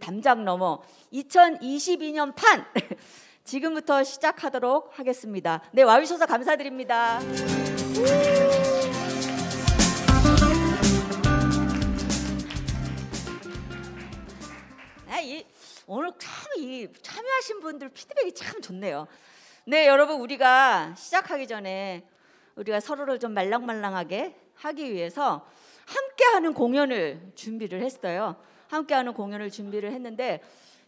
담장 넘어 2022년 판 지금부터 시작하도록 하겠습니다. 네, 와주셔서 감사드립니다. 오늘 참 참여하신 분들 피드백이 참 좋네요. 네, 여러분, 우리가 시작하기 전에 우리가 서로를 좀 말랑말랑하게 하기 위해서 함께하는 공연을 준비를 했어요. 함께하는 공연을 준비를 했는데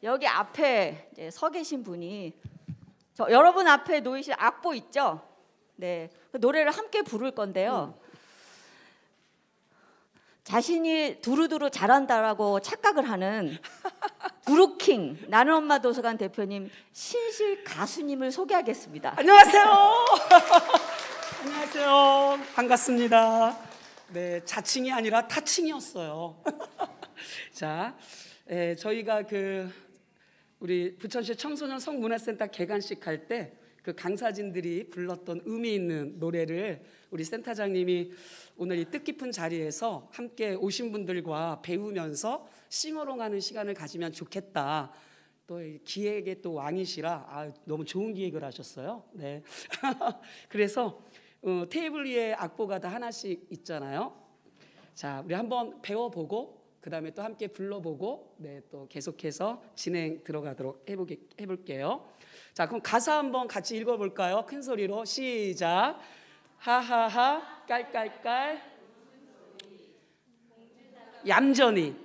여기 앞에 이제 서 계신 분이 여러분 앞에 놓이신 악보 있죠? 네, 그 노래를 함께 부를 건데요. 자신이 두루두루 잘한다라고 착각을 하는 두루킹 나는 엄마 도서관 대표님 신실 가수님을 소개하겠습니다. 안녕하세요. 안녕하세요. 반갑습니다. 네, 자칭이 아니라 타칭이었어요. 자, 저희가 우리 부천시 청소년 성문화센터 개관식 할 때 그 강사진들이 불렀던 의미 있는 노래를 우리 센터장님이 오늘 이 뜻깊은 자리에서 함께 오신 분들과 배우면서 싱어롱하는 시간을 가지면 좋겠다. 또 기획의 또 왕이시라 너무 좋은 기획을 하셨어요. 네. 그래서 테이블 위에 악보가 다 하나씩 있잖아요. 자, 우리 한번 배워보고 그 다음에 또 함께 불러보고 네, 또 계속해서 진행 들어가도록 해볼게요. 자, 그럼 가사 한번 같이 읽어볼까요? 큰 소리로 시작. 하하하 깔깔깔 얌전히,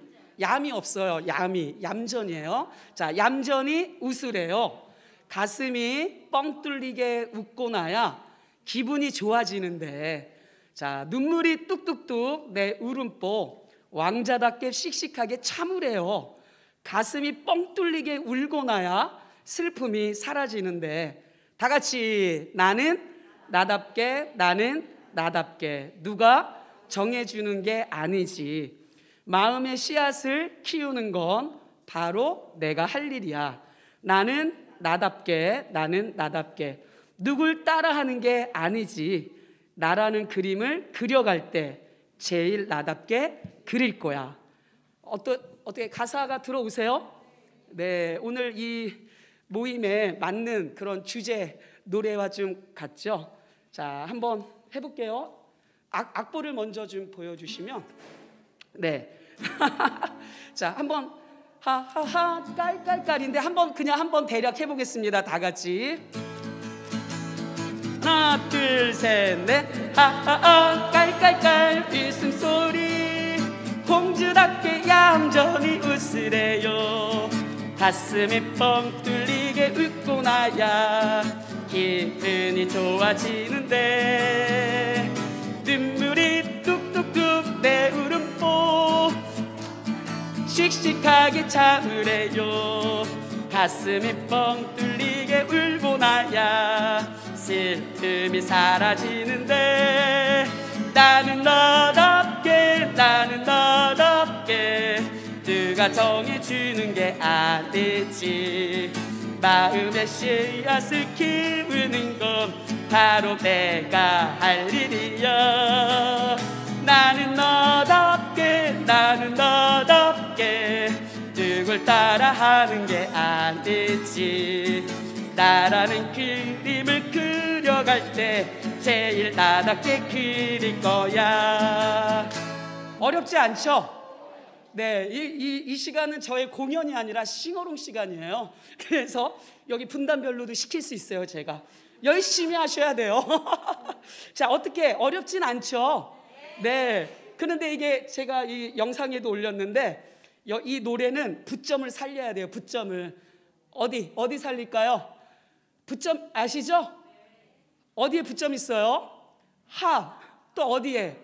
얌이 없어요. 얌전이에요. 자, 얌전히 웃으래요. 가슴이 뻥 뚫리게 웃고 나야 기분이 좋아지는데, 자, 눈물이 뚝뚝뚝 내 울음보 왕자답게 씩씩하게 참으래요. 가슴이 뻥 뚫리게 울고 나야 슬픔이 사라지는데, 다 같이 나는 나답게, 나는 나답게 누가 정해주는 게 아니지. 마음의 씨앗을 키우는 건 바로 내가 할 일이야. 나는 나답게, 나는 나답게 누굴 따라하는 게 아니지. 나라는 그림을 그려갈 때 제일 나답게 그릴 거야. 어떻게 가사가 들어오세요? 네, 오늘 이 모임에 맞는 그런 주제 노래와 좀 같죠? 자, 한번 해볼게요. 악보를 먼저 좀 보여주시면, 네. 자, 한번 하하하 깔깔깔인데 그냥 한번 대략 해보겠습니다. 다 같이 하나 둘 셋 넷 하하하 깔깔깔 웃음소리 공주답게 얌전히 웃으래요. 가슴이 뻥 뚫리게 웃고 나야 기분이 좋아지는데, 눈물이 뚝뚝뚝 내 울음보 씩씩하게 참으래요. 가슴이 뻥 뚫리게 울고 나야 슬픔이 사라지는데, 나는 너답게, 나는 너답게 누가 정해주는 게 아니지. 마음의 씨앗을 키우는 건 바로 내가 할 일이야. 나는 너답게, 나는 너답게 누굴 따라하는 게 아니지. 나라는 그림을 그려갈 때 제일 나답게 그릴 거야. 어렵지 않죠? 네, 이 시간은 저의 공연이 아니라 싱어롱 시간이에요. 그래서 여기 분단별로도 시킬 수 있어요. 제가 열심히 하셔야 돼요. 자, 어떻게 어렵진 않죠? 네. 그런데 이게 제가 이 영상에도 올렸는데 이 노래는 부점을 살려야 돼요. 부점을 어디 살릴까요? 부점 아시죠? 어디에 부점 있어요? 하, 또 어디에?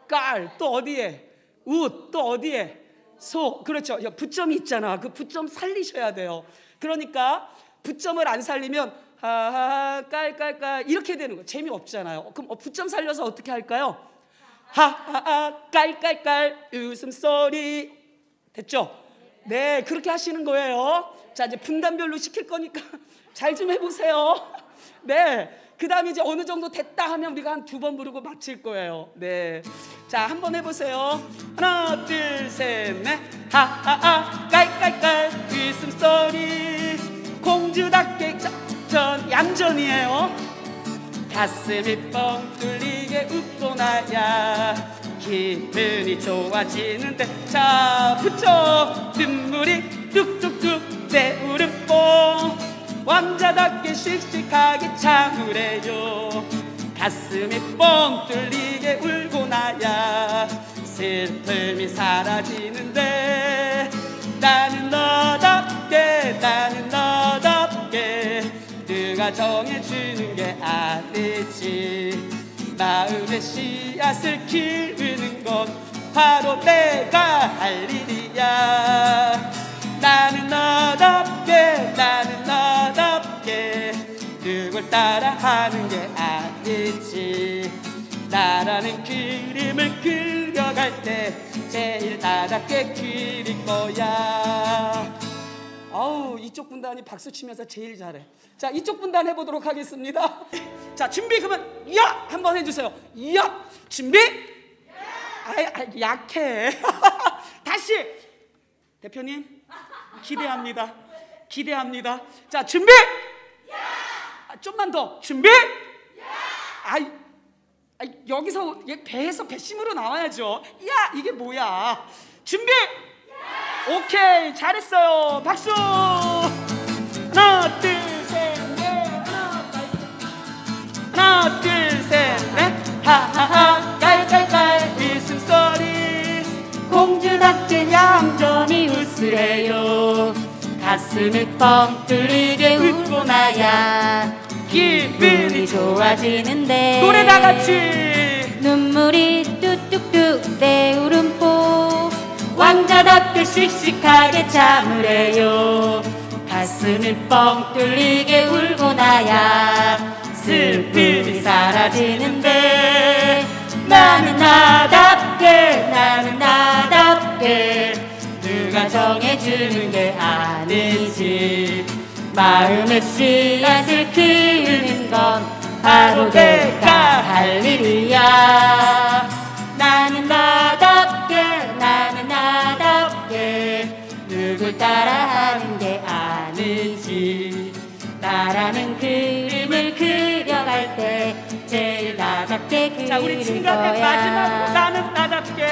깔, 또 어디에? 웃, 또 어디에? 소. 그렇죠. 부점이 있잖아. 그 부점 살리셔야 돼요. 그러니까 부점을 안 살리면 하하하 깔깔깔 이렇게 되는 거예요. 재미없잖아요. 그럼 부점 살려서 어떻게 할까요? 하하하 깔깔깔 웃음소리. 됐죠? 네, 그렇게 하시는 거예요. 자, 이제 분단별로 시킬 거니까 잘 좀 해보세요. 네, 그 다음에 이제 어느 정도 됐다 하면 우리가 한 2번 부르고 마칠 거예요. 네, 자, 한번 해보세요. 하나 둘 셋 넷 하하하 깔깔깔 웃음소리 공주답게 전 얌전이에요. 가슴이 뻥 뚫리게 웃고 나야 기분이 좋아지는데 자 붙여 눈물이 뚝뚝뚝 내 울음뽕 왕자답게 씩씩하게 참으래요. 가슴이 뻥 뚫리게 울고 나야 슬픔이 사라지는데 나는 너답게 나는 너답게 누가 정해주는 게 아니지. 마음의 씨앗을 키우는 건 바로 내가 할 일이야. 나는 너답게 나는 너답게 누굴 따라하는 게 아니지. 나라는 그림을 그려갈 때 제일 나답게 그릴 거야. 아우 이쪽 분단이 박수 치면서 제일 잘해. 자 이쪽 분단 해보도록 하겠습니다. 자 준비 그러면 야 한번 해주세요. 야 준비. 약해. 다시 대표님 기대합니다. 기대합니다. 자 준비. 좀만 더 준비. 여기서 배에서 배심으로 나와야죠. 야 이게 뭐야. 준비. 오케이 잘했어요. 박수. 하나 둘 셋 넷 하나 둘 셋 넷 하하하 깔깔깔 웃음소리 공주답게 얌전히 웃으래요. 가슴을 뻥 뚫리게 웃고 나야 기분이 좋아지는데 노래 다 같이 눈물이 뚝뚝뚝 내 울음보 왕자답게 씩씩하게 참으래요. 가슴을 뻥 뚫리게 울고 나야 슬픔이 사라지는데 나는 나답게 나는 나답게 누가 정해주는 게 아니지. 마음의 씨앗을 키우는 건 바로 내가 할 일이야. 나는 나답게 나는 나답게 누굴 따라하는 게 아니지. 나라는 그림을 그려갈 때 제일 나답게 그릴 거야. 자 우리 중간에 마지막으로 나는 나답게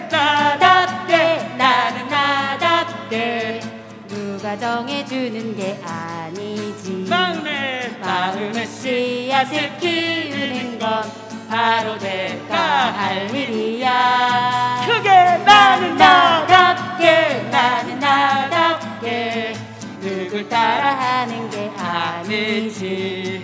나답게 나는 나답게 누가 정해주는 게 아니지. 마음의 씨앗을 키우는 건 바로 내가 할 일이야. 크게 나는 나답게 나는 나답게 누굴 따라하는 게 아니지.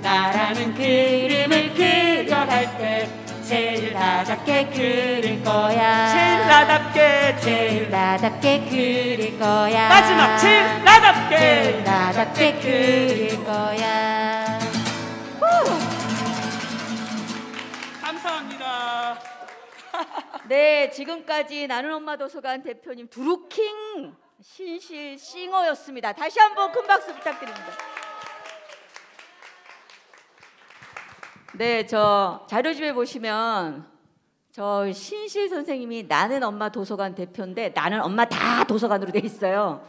나라는 그림을 그려갈 때 제일 나답게 그릴 거야. 제일 나답게 제일 나답게 그릴 거야. 마지막 제일 나답게 제일 나답게 그릴 거야. 감사합니다. 네, 지금까지 나는 엄마 도서관 대표님 두루킹 신실 싱어였습니다. 다시 한번 큰 박수 부탁드립니다. 네, 저 자료집에 보시면 저 신실 선생님이 나는 엄마 도서관 대표인데 나는 엄마 다 도서관으로 돼 있어요.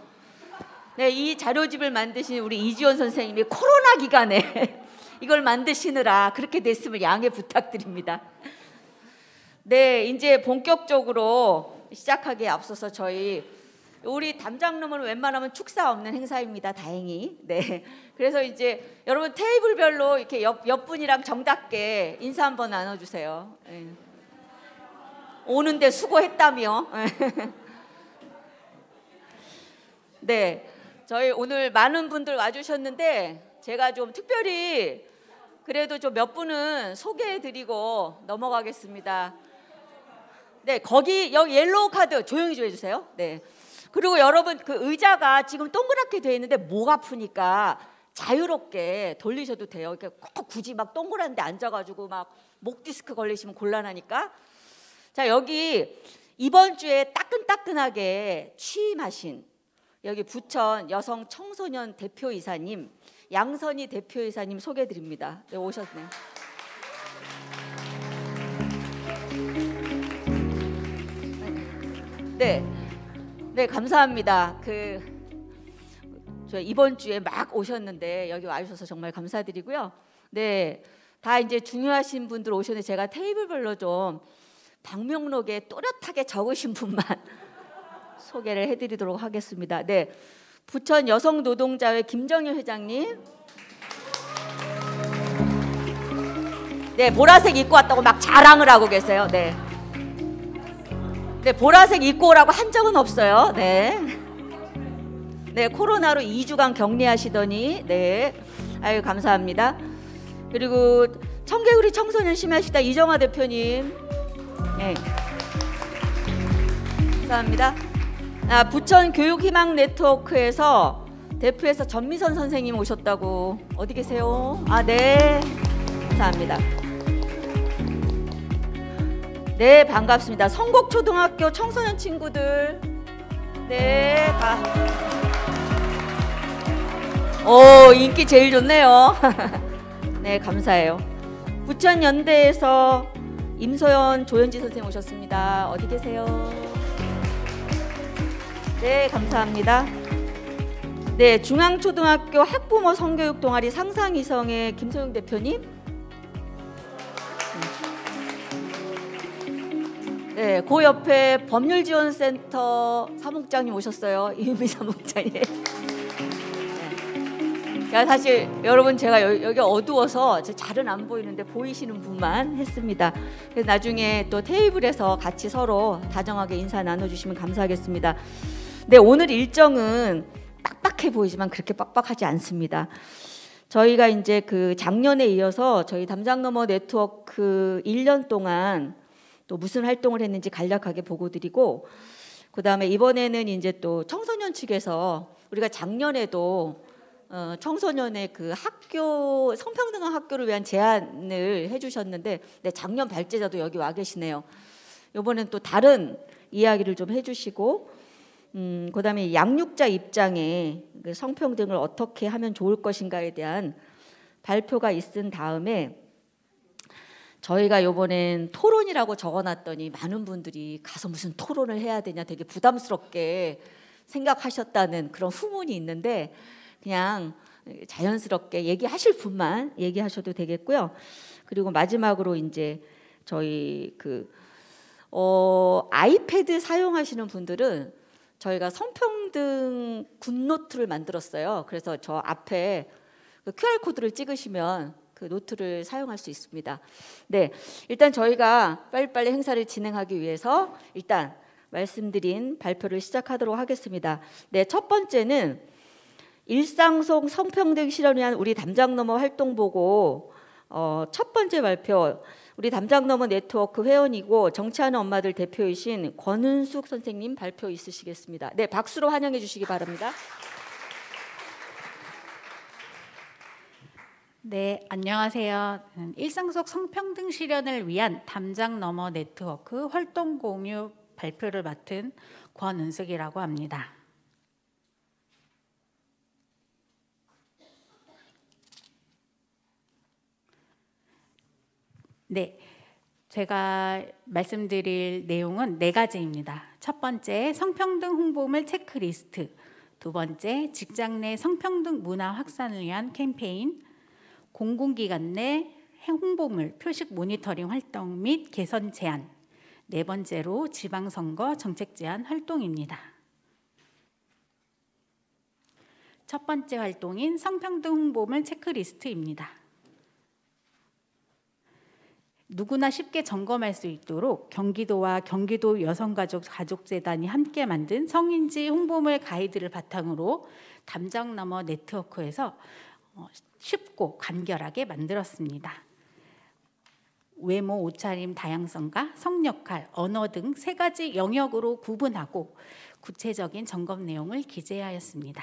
네, 이 자료집을 만드신 우리 이지원 선생님이 코로나 기간에 이걸 만드시느라 그렇게 됐음을 양해 부탁드립니다. 네, 이제 본격적으로 시작하기에 앞서서 우리 담장로는 웬만하면 축사 없는 행사입니다. 다행히. 네. 그래서 이제 여러분 테이블별로 이렇게 옆 분이랑 정답게 인사 한번 나눠주세요. 네. 오는데 수고했다며. 네. 저희 오늘 많은 분들 와주셨는데 제가 좀 특별히 그래도 좀 몇 분은 소개해드리고 넘어가겠습니다. 네, 여기 옐로우 카드 조용히 좀 해주세요. 네. 그리고 여러분 그 의자가 지금 동그랗게 되어 있는데 목 아프니까 자유롭게 돌리셔도 돼요. 이렇게 꼭 굳이 막 동그란데 앉아가지고 막 목 디스크 걸리시면 곤란하니까. 자, 여기 이번 주에 따끈따끈하게 취임하신 여기 부천 여성 청소년 대표이사님 양선희 대표이사님 소개해드립니다. 네, 오셨네요. 네, 네 감사합니다. 저 이번 주에 막 오셨는데 여기 와주셔서 정말 감사드리고요. 네, 다 이제 중요하신 분들 오셨는데 제가 테이블별로 좀 방명록에 또렷하게 적으신 분만 소개를 해드리도록 하겠습니다. 네, 부천 여성노동자회 김정희 회장님. 네, 보라색 입고 왔다고 막 자랑을 하고 계세요. 네, 네, 보라색 입고 오라고 한 적은 없어요. 네, 네, 코로나로 2주간 격리하시더니 네, 아유 감사합니다. 그리고 청개구리 청소년 심야식당 이정화 대표님, 네, 감사합니다. 부천 교육희망 네트워크에서 대표에서 전미선 선생님 오셨다고. 어디 계세요? 네, 감사합니다. 네, 반갑습니다. 성곡초등학교 청소년 친구들. 네, 인기 제일 좋네요. 네, 감사해요. 부천연대에서 임소연 조현지 선생님 오셨습니다. 어디 계세요? 네, 감사합니다. 네, 중앙초등학교 학부모 성교육 동아리 상상이성의 김소영 대표님. 네, 그 옆에 법률지원센터 사무국장님 오셨어요. 이은미 사무국장님. 네. 사실 여러분 제가 여기 어두워서 잘은 안 보이는데 보이시는 분만 했습니다. 그래서 나중에 또 테이블에서 같이 서로 다정하게 인사 나눠주시면 감사하겠습니다. 네, 오늘 일정은 빡빡해 보이지만 그렇게 빡빡하지 않습니다. 저희가 이제 그 작년에 이어서 저희 담장너머 네트워크 1년 동안 또 무슨 활동을 했는지 간략하게 보고 드리고, 그 다음에 이번에는 이제 또 청소년 측에서 우리가 작년에도 청소년의 그 학교 성평등한 학교를 위한 제안을 해주셨는데, 네, 작년 발제자도 여기 와 계시네요. 이번엔 또 다른 이야기를 좀 해주시고, 그 다음에 양육자 입장에 그 성평등을 어떻게 하면 좋을 것인가에 대한 발표가 있은 다음에 저희가 이번엔 토론이라고 적어놨더니 많은 분들이 가서 무슨 토론을 해야 되냐 되게 부담스럽게 생각하셨다는 그런 후문이 있는데, 그냥 자연스럽게 얘기하실 분만 얘기하셔도 되겠고요. 그리고 마지막으로 이제 저희 그 아이패드 사용하시는 분들은 저희가 성평등 굿노트를 만들었어요. 그래서 저 앞에 그 QR코드를 찍으시면 그 노트를 사용할 수 있습니다. 네, 일단 저희가 빨리빨리 행사를 진행하기 위해서 일단 말씀드린 발표를 시작하도록 하겠습니다. 네, 첫 번째는 일상 속 성평등 실현을 위한 우리 담장너머 활동 보고 첫 번째 발표, 우리 담장너머 네트워크 회원이고 정치하는 엄마들 대표이신 권은숙 선생님 발표 있으시겠습니다. 네, 박수로 환영해 주시기 바랍니다. 네, 안녕하세요. 일상 속 성평등 실현을 위한 담장너머 네트워크 활동 공유 발표를 맡은 권은숙이라고 합니다. 네, 제가 말씀드릴 내용은 4가지입니다. 첫 번째, 성평등 홍보물 체크리스트. 두 번째, 직장 내 성평등 문화 확산을 위한 캠페인. 공공기관 내 홍보물 표식 모니터링 활동 및 개선 제안. 네 번째로 지방선거 정책 제안 활동입니다. 첫 번째 활동인 성평등 홍보물 체크리스트입니다. 누구나 쉽게 점검할 수 있도록 경기도와 경기도 여성가족재단이 함께 만든 성인지 홍보물 가이드를 바탕으로 담장너머 네트워크에서 쉽고 간결하게 만들었습니다. 외모, 옷차림 다양성과 성역할, 언어 등 3가지 영역으로 구분하고 구체적인 점검 내용을 기재하였습니다.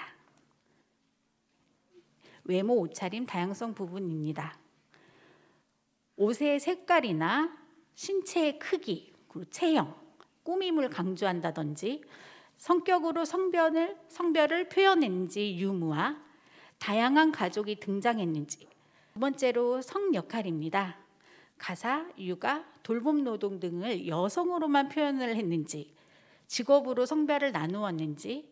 외모, 옷차림 다양성 부분입니다. 옷의 색깔이나 신체의 크기, 그리고 체형, 꾸밈을 강조한다든지 성격으로 성별을 표현했는지 유무와 다양한 가족이 등장했는지. 두 번째로 성역할입니다. 가사, 육아, 돌봄 노동 등을 여성으로만 표현을 했는지, 직업으로 성별을 나누었는지,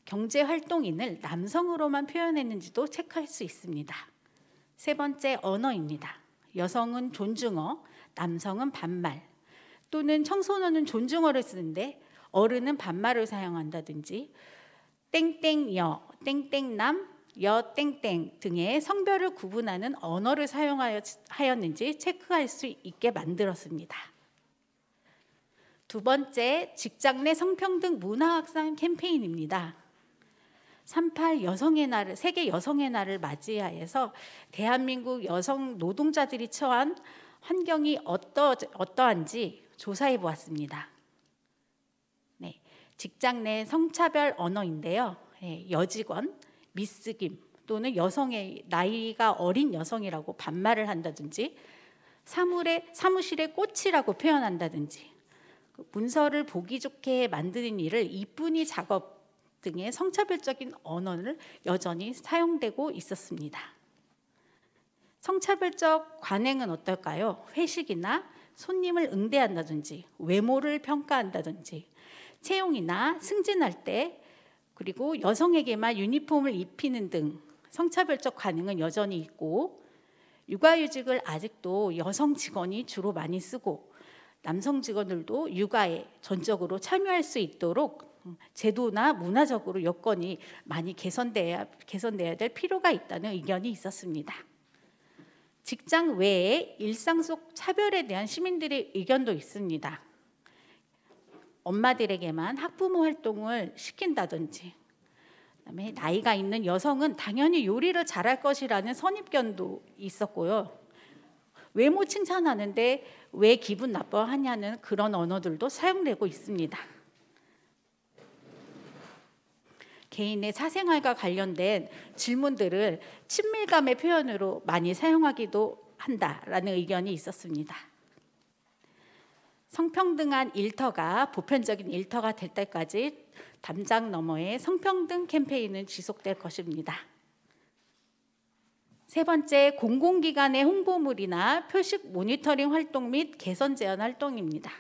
경제활동인을 남성으로만 표현했는지도 체크할 수 있습니다. 세 번째, 언어입니다. 여성은 존중어, 남성은 반말, 또는 청소년은 존중어를 쓰는데 어른은 반말을 사용한다든지 땡땡여, 땡땡남, 여 땡땡 등의 성별을 구분하는 언어를 사용하였는지 체크할 수 있게 만들었습니다. 두 번째, 직장 내 성평등 문화 확산 캠페인입니다. 3.8 여성의 날, 세계 여성의 날을 맞이하여서 대한민국 여성 노동자들이 처한 환경이 어떠한지 조사해 보았습니다. 네, 직장 내 성차별 언어인데요. 여직원, 미스김 또는 여성의 나이가 어린 여성이라고 반말을 한다든지 사무실의 꽃이라고 표현한다든지 문서를 보기 좋게 만드는 일을 이쁜이 작업 등의 성차별적인 언어를 여전히 사용되고 있었습니다. 성차별적 관행은 어떨까요? 회식이나 손님을 응대한다든지 외모를 평가한다든지 채용이나 승진할 때 그리고 여성에게만 유니폼을 입히는 등 성차별적 관행은 여전히 있고 육아휴직을 아직도 여성 직원이 주로 많이 쓰고 남성 직원들도 육아에 전적으로 참여할 수 있도록 제도나 문화적으로 여건이 많이 개선돼야 될 필요가 있다는 의견이 있었습니다. 직장 외에 일상 속 차별에 대한 시민들의 의견도 있습니다. 엄마들에게만 학부모 활동을 시킨다든지 그다음에 나이가 있는 여성은 당연히 요리를 잘할 것이라는 선입견도 있었고요. 외모 칭찬하는데 왜 기분 나빠하냐는 그런 언어들도 사용되고 있습니다. 개인의 사생활과 관련된 질문들을 친밀감의 표현으로 많이 사용하기도 한다라는 의견이 있었습니다. 성평등한 일터가 보편적인 일터가 될 때까지 담장 너머의 성평등 캠페인은 지속될 것입니다. 세 번째, 공공기관의 홍보물이나 표식 모니터링 활동 및 개선 제안 활동입니다.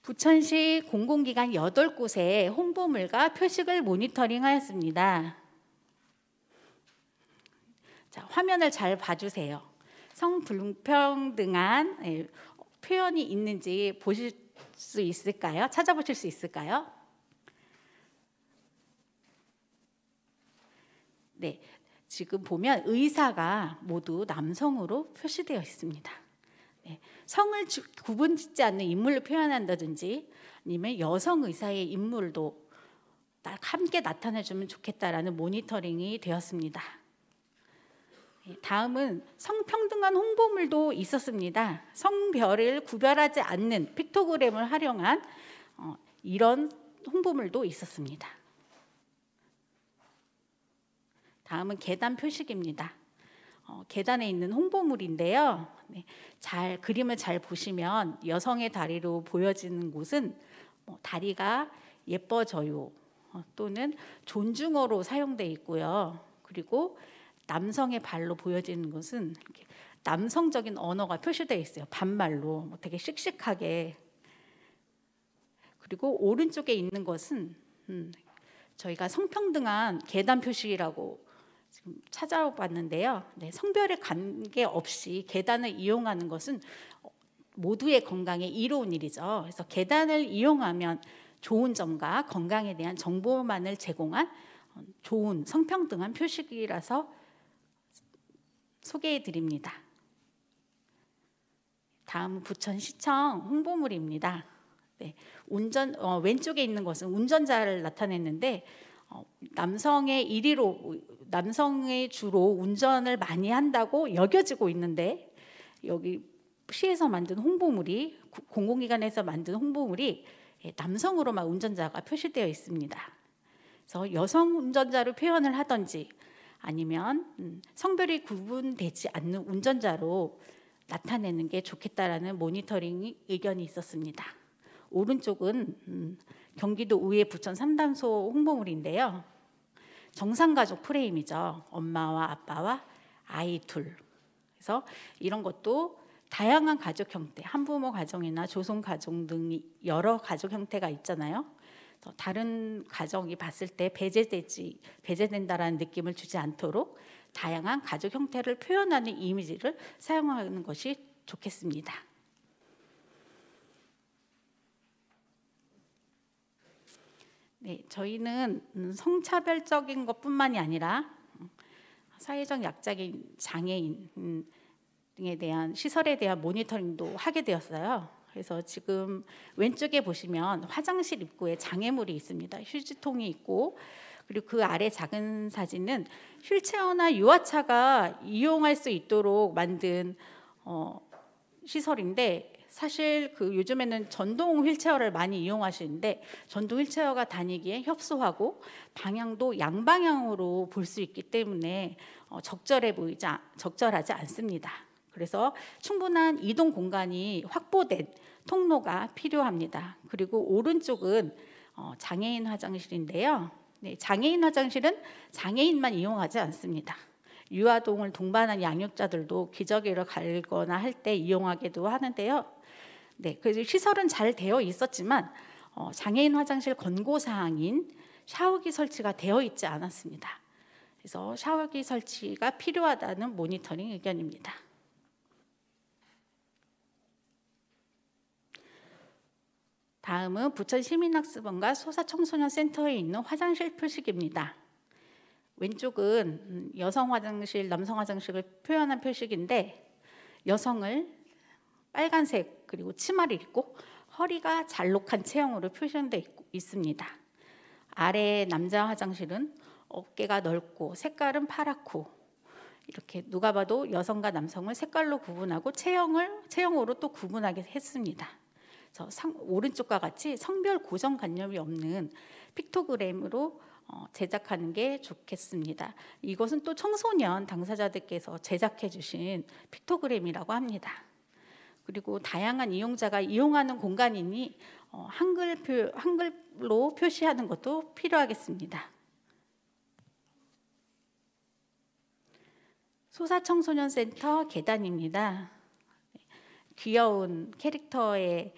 부천시 공공기관 8곳의 홍보물과 표식을 모니터링하였습니다. 자, 화면을 잘 봐주세요. 성불평등한 표현이 있는지 보실 수 있을까요? 찾아보실 수 있을까요? 네, 지금 보면 의사가 모두 남성으로 표시되어 있습니다. 네, 성을 구분짓지 않는 인물을 표현한다든지 아니면 여성 의사의 인물도 함께 나타내주면 좋겠다라는 모니터링이 되었습니다. 다음은 성평등한 홍보물도 있었습니다. 성별을 구별하지 않는 픽토그램을 활용한 이런 홍보물도 있었습니다. 다음은 계단 표식입니다. 계단에 있는 홍보물인데요. 네, 그림을 잘 보시면 여성의 다리로 보여지는 곳은 다리가 예뻐져요 또는 존중어로 사용되어 있고요. 그리고 남성의 발로 보여지는 것은 남성적인 언어가 표시되어 있어요. 반말로 되게 씩씩하게. 그리고 오른쪽에 있는 것은 저희가 성평등한 계단 표식이라고 지금 찾아봤는데요. 네, 성별에 관계없이 계단을 이용하는 것은 모두의 건강에 이로운 일이죠. 그래서 계단을 이용하면 좋은 점과 건강에 대한 정보만을 제공한 좋은 성평등한 표식이라서 소개해 드립니다. 다음은 부천시청 홍보물입니다. 네, 왼쪽에 있는 것은 운전자를 나타냈는데 남성의 주로 운전을 많이 한다고 여겨지고 있는데 여기 시에서 만든 홍보물이 공공기관에서 만든 홍보물이 남성으로만 운전자가 표시되어 있습니다. 그래서 여성 운전자로 표현을 하든지 아니면 성별이 구분되지 않는 운전자로 나타내는 게 좋겠다라는 모니터링 의견이 있었습니다. 오른쪽은 경기도 의회 부천 상담소 홍보물인데요. 정상가족 프레임이죠. 엄마와 아빠와 아이 둘. 그래서 이런 것도 다양한 가족 형태, 한부모 가정이나 조성 가정 등 여러 가족 형태가 있잖아요. 다른 가정이 봤을 때 배제된다라는 느낌을 주지 않도록 다양한 가족 형태를 표현하는 이미지를 사용하는 것이 좋겠습니다. 네, 저희는 성차별적인 것뿐만이 아니라 사회적 약자인 장애인 등에 대한 시설에 대한 모니터링도 하게 되었어요. 그래서 지금 왼쪽에 보시면 화장실 입구에 장애물이 있습니다. 휴지통이 있고, 그리고 그 아래 작은 사진은 휠체어나 유아차가 이용할 수 있도록 만든 시설인데, 사실 그 요즘에는 전동 휠체어를 많이 이용하시는데 전동 휠체어가 다니기에 협소하고 방향도 양방향으로 볼 수 있기 때문에 적절하지 않습니다. 그래서 충분한 이동 공간이 확보된 통로가 필요합니다. 그리고 오른쪽은 장애인 화장실인데요. 네, 장애인 화장실은 장애인만 이용하지 않습니다. 유아동을 동반한 양육자들도 기저귀를 갈거나 할 때 이용하기도 하는데요. 네, 그래서 시설은 잘 되어 있었지만 장애인 화장실 권고 사항인 샤워기 설치가 되어 있지 않았습니다. 그래서 샤워기 설치가 필요하다는 모니터링 의견입니다. 다음은 부천시민학습원과 소사청소년센터에 있는 화장실 표식입니다. 왼쪽은 여성 화장실, 남성 화장실을 표현한 표식인데 여성을 빨간색 그리고 치마를 입고 허리가 잘록한 체형으로 표현되어 있습니다. 아래 남자 화장실은 어깨가 넓고 색깔은 파랗고 이렇게 누가 봐도 여성과 남성을 색깔로 구분하고 체형으로 또 구분하게 했습니다. 오른쪽과 같이 성별 고정관념이 없는 픽토그램으로 제작하는 게 좋겠습니다. 이것은 또 청소년 당사자들께서 제작해 주신 픽토그램이라고 합니다. 그리고 다양한 이용자가 이용하는 공간이니 한글로 표시하는 것도 필요하겠습니다. 소사청소년센터 계단입니다. 귀여운 캐릭터의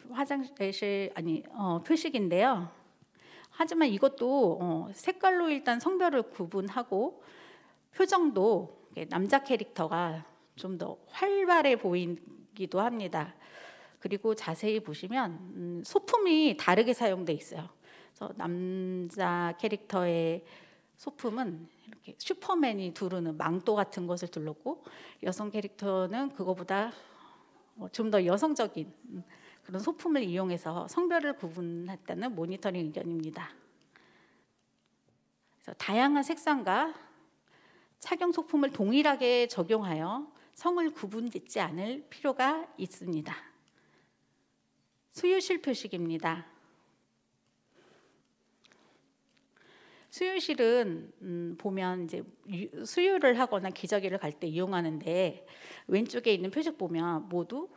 화장실 표식인데요. 하지만 이것도 색깔로 일단 성별을 구분하고 표정도 남자 캐릭터가 좀 더 활발해 보이기도 합니다. 그리고 자세히 보시면 소품이 다르게 사용돼 있어요. 그래서 남자 캐릭터의 소품은 이렇게 슈퍼맨이 두르는 망토 같은 것을 둘렀고 여성 캐릭터는 그거보다 좀 더 여성적인 그런 소품을 이용해서 성별을 구분했다는 모니터링 의견입니다. 그래서 다양한 색상과 착용 소품을 동일하게 적용하여 성을 구분짓지 않을 필요가 있습니다. 수유실 표식입니다. 수유실은 보면 이제 수유를 하거나 기저귀를 갈 때 이용하는데 왼쪽에 있는 표식 보면 모두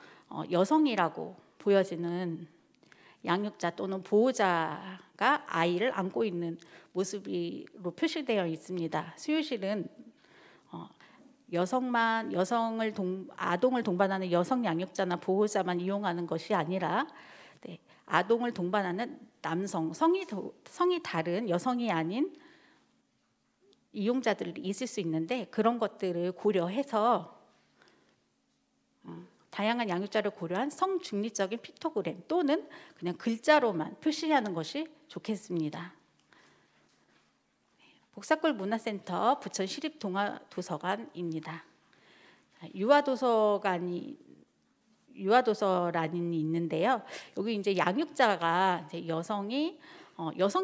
여성이라고 보여지는 양육자 또는 보호자가 아이를 안고 있는 모습으로 표시되어 있습니다. 수유실은 아동을 동반하는 여성 양육자나 보호자만 이용하는 것이 아니라 아동을 동반하는 남성, 성이 다른 여성이 아닌 이용자들이 있을 수 있는데 그런 것들을 고려해서 다양한 양육자를 고려한 성중립적인 픽토그램 또는 그냥 글자로만 표시하는 것이 좋겠습니다. 복사골 문화센터 부천시립동아도서관입니다. 유아도서란이 있는데요. 여기 이제 양육자가 이제 여성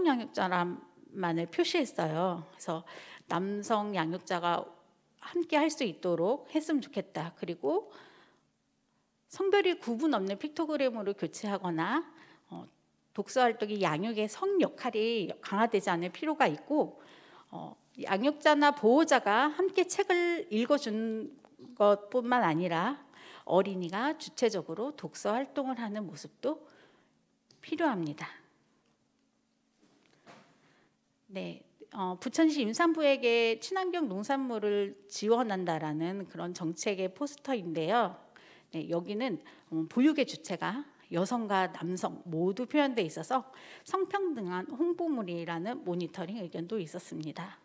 양육자만을 표시했어요. 그래서 남성 양육자가 함께 할 수 있도록 했으면 좋겠다. 그리고 성별이 구분 없는 픽토그램으로 교체하거나 독서 활동이 양육의 성 역할이 강화되지 않을 필요가 있고 양육자나 보호자가 함께 책을 읽어준 것뿐만 아니라 어린이가 주체적으로 독서 활동을 하는 모습도 필요합니다. 네, 부천시 임산부에게 친환경 농산물을 지원한다라는 그런 정책의 포스터인데요. 네, 여기는 보육의 주체가 여성과 남성 모두 표현돼 있어서 성평등한 홍보물이라는 모니터링 의견도 있었습니다.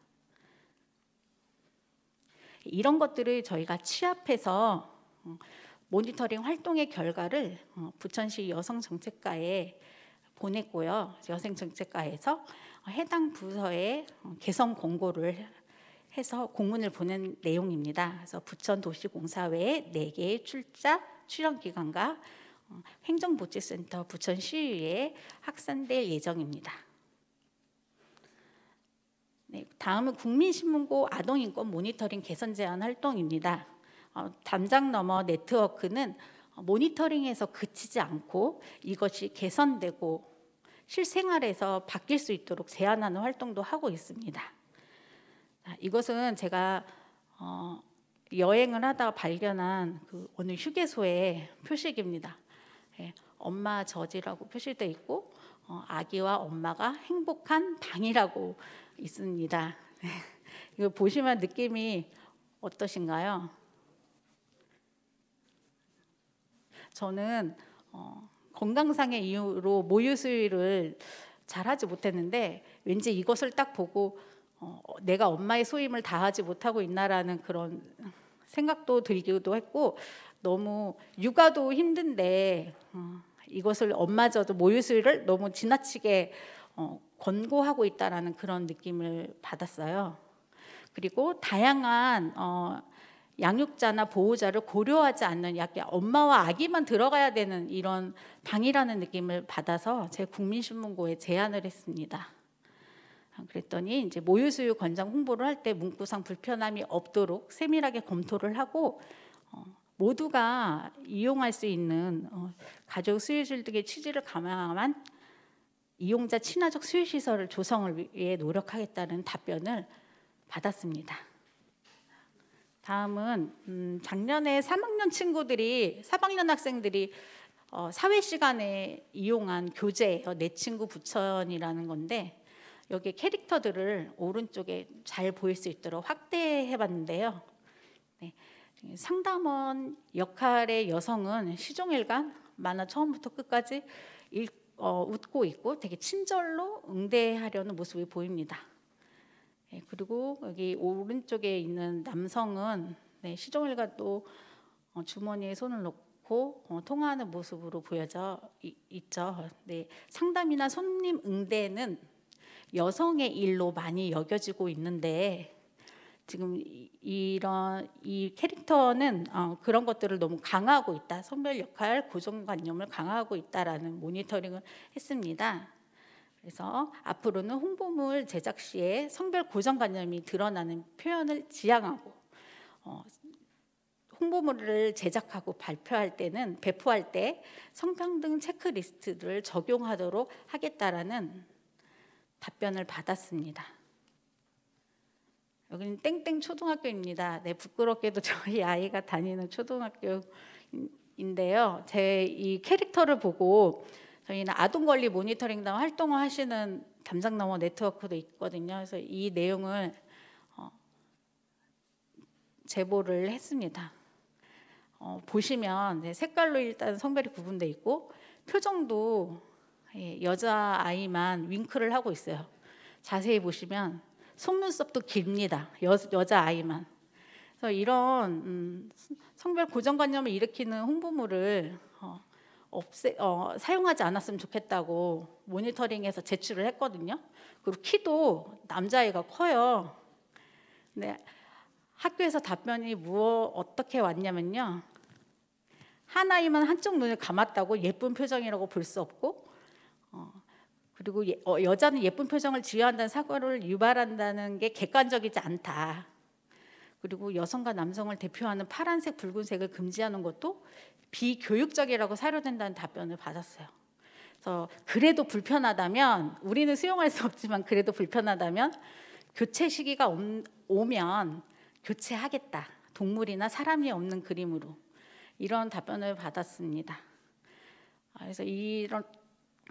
이런 것들을 저희가 취합해서 모니터링 활동의 결과를 부천시 여성정책과에 보냈고요. 여성정책과에서 해당 부서에 개선 공고를 해서 공문을 보낸 내용입니다. 그래서 부천도시공사회에 4개의 출연기관과 행정복지센터 부천시의회에 확산될 예정입니다. 네, 다음은 국민신문고 아동인권 모니터링 개선 제안 활동입니다. 담장 너머 네트워크는 모니터링에서 그치지 않고 이것이 개선되고 실생활에서 바뀔 수 있도록 제안하는 활동도 하고 있습니다. 이것은 제가 여행을 하다 발견한 그 어느 휴게소의 표식입니다. 엄마 젖이라고 표시되어 있고 아기와 엄마가 행복한 방이라고 있습니다. 이거 보시면 느낌이 어떠신가요? 저는 건강상의 이유로 모유 수유를 잘하지 못했는데 왠지 이것을 딱 보고 내가 엄마의 소임을 다하지 못하고 있나라는 그런 생각도 들기도 했고, 너무 육아도 힘든데 이것을 엄마저도 모유 수유를 너무 지나치게 권고하고 있다라는 그런 느낌을 받았어요. 그리고 다양한 양육자나 보호자를 고려하지 않는 약간 엄마와 아기만 들어가야 되는 이런 방이라는 느낌을 받아서 제 국민신문고에 제안을 했습니다. 그랬더니 이제 모유수유 권장 홍보를 할 때 문구상 불편함이 없도록 세밀하게 검토를 하고 모두가 이용할 수 있는 가족 수유실 등의 취지를 감안한 이용자 친화적 수유시설을 조성을 위해 노력하겠다는 답변을 받았습니다. 다음은 작년에 3학년 학생들이 사회 시간에 이용한 교재예요. 내 친구 부천이라는 건데 여기 캐릭터들을 오른쪽에 잘 보일 수 있도록 확대해봤는데요. 네. 상담원 역할의 여성은 시종일관 만화 처음부터 끝까지 웃고 있고 되게 친절로 응대하려는 모습이 보입니다. 네, 그리고 여기 오른쪽에 있는 남성은 시종일관 또 주머니에 손을 넣고 통화하는 모습으로 보여져 있죠. 네, 상담이나 손님 응대는 여성의 일로 많이 여겨지고 있는데 지금 이 캐릭터는 그런 것들을 너무 강화하고 있다. 성별 역할, 고정관념을 강화하고 있다라는 모니터링을 했습니다. 그래서 앞으로는 홍보물 제작 시에 성별 고정관념이 드러나는 표현을 지양하고 홍보물을 제작하고 배포할 때 성평등 체크리스트를 적용하도록 하겠다라는 답변을 받았습니다. 여기는 땡땡 초등학교입니다. 네, 부끄럽게도 저희 아이가 다니는 초등학교인데요. 제 이 캐릭터를 보고 저희는 아동권리 모니터링단 활동을 하시는 담장 너머 네트워크도 있거든요. 그래서 이 내용을 제보를 했습니다. 보시면 색깔로 일단 성별이 구분되어 있고 표정도 여자아이만 윙크를 하고 있어요. 자세히 보시면 속눈썹도 깁니다. 여자아이만. 그래서 이런 성별 고정관념을 일으키는 홍보물을 사용하지 않았으면 좋겠다고 모니터링에서 제출을 했거든요. 그리고 키도 남자아이가 커요. 근데 학교에서 답변이 어떻게 왔냐면요. 한 아이만 한쪽 눈을 감았다고 예쁜 표정이라고 볼 수 없고 그리고 여자는 예쁜 표정을 지어한다는 사고를 유발한다는 게 객관적이지 않다. 그리고 여성과 남성을 대표하는 파란색, 붉은색을 금지하는 것도 비교육적이라고 사료된다는 답변을 받았어요. 그래서 그래도 불편하다면 우리는 수용할 수 없지만 그래도 불편하다면 교체 시기가 오면 교체하겠다. 동물이나 사람이 없는 그림으로 이런 답변을 받았습니다. 그래서 이런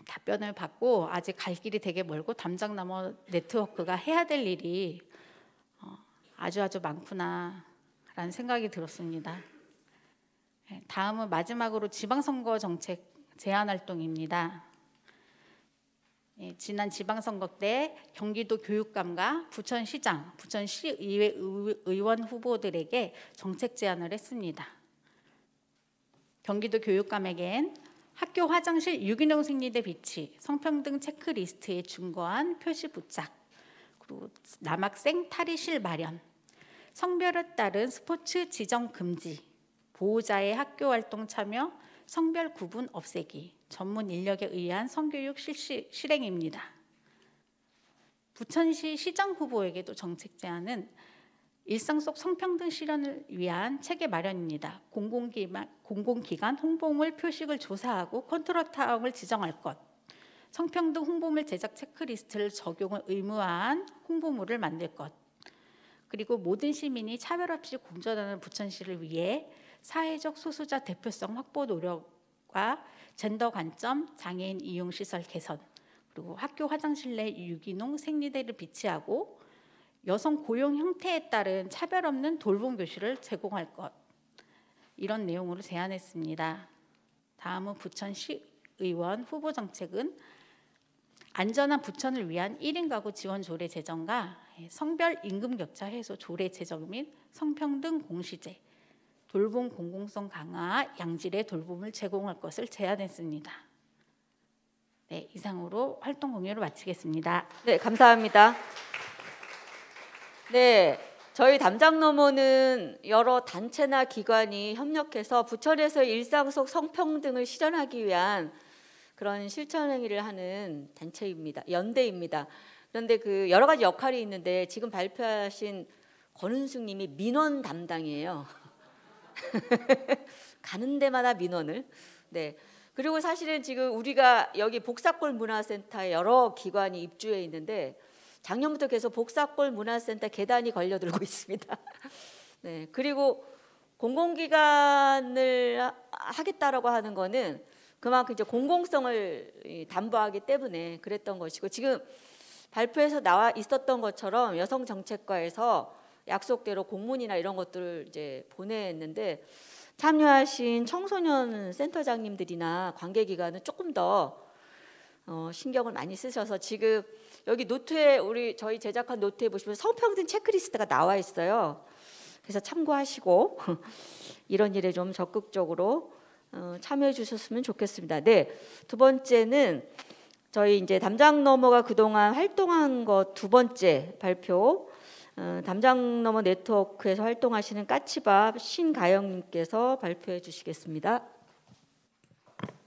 답변을 받고 아직 갈 길이 되게 멀고 담장 너머 네트워크가 해야 될 일이 아주 많구나라는 생각이 들었습니다. 다음은 마지막으로 지방선거 정책 제안 활동입니다. 예, 지난 지방선거 때 경기도 교육감과 부천시장, 부천시의회 의원 후보들에게 정책 제안을 했습니다. 경기도 교육감에겐 학교 화장실 유기농 생리대 비치, 성평등 체크리스트에 준거한 표시 부착, 그리고 남학생 탈의실 마련, 성별에 따른 스포츠 지정 금지, 보호자의 학교 활동 참여, 성별 구분 없애기, 전문 인력에 의한 성교육 실행입니다. 부천시 시장 후보에게도 정책 제안은 일상 속 성평등 실현을 위한 체계 마련입니다. 공공기관 홍보물 표식을 조사하고 컨트롤 타워를 지정할 것, 성평등 홍보물 제작 체크리스트를 적용을 의무화한 홍보물을 만들 것, 그리고 모든 시민이 차별 없이 공존하는 부천시를 위해 사회적 소수자 대표성 확보 노력과 젠더 관점, 장애인 이용 시설 개선, 그리고 학교 화장실 내 유기농 생리대를 비치하고 여성 고용 형태에 따른 차별 없는 돌봄 교실을 제공할 것, 이런 내용으로 제안했습니다. 다음은 부천시 의원 후보 정책은 안전한 부천을 위한 1인 가구 지원 조례 제정과 성별 임금 격차 해소 조례 제정 및 성평등 공시제, 돌봄 공공성 강화, 양질의 돌봄을 제공할 것을 제안했습니다. 네, 이상으로 활동 공유를 마치겠습니다. 네, 감사합니다. 네, 저희 담장너머는 여러 단체나 기관이 협력해서 부천에서 일상 속 성평등을 실현하기 위한 그런 실천 행위를 하는 단체입니다. 연대입니다. 그런데 그 여러 가지 역할이 있는데 지금 발표하신 권은숙 님이 민원 담당이에요. 가는 데마다 민원을. 네. 그리고 사실은 지금 우리가 여기 복사골 문화센터에 여러 기관이 입주해 있는데 작년부터 계속 복사골 문화센터 계단이 걸려들고 있습니다. 네. 그리고 공공기관을 하겠다라고 하는 거는 그만큼 이제 공공성을 담보하기 때문에 그랬던 것이고, 지금 발표에서 나와 있었던 것처럼 여성정책과에서 약속대로 공문이나 이런 것들을 이제 보냈는데 참여하신 청소년 센터장님들이나 관계기관은 조금 더 신경을 많이 쓰셔서 지금 여기 노트에 저희 제작한 노트에 보시면 성평등 체크리스트가 나와 있어요. 그래서 참고하시고 이런 일에 좀 적극적으로 참여해 주셨으면 좋겠습니다. 네, 두 번째는 저희 이제 담장너머가 그동안 활동한 것 두 번째 발표, 담장너머 네트워크에서 활동하시는 까치밥 신가영님께서 발표해 주시겠습니다.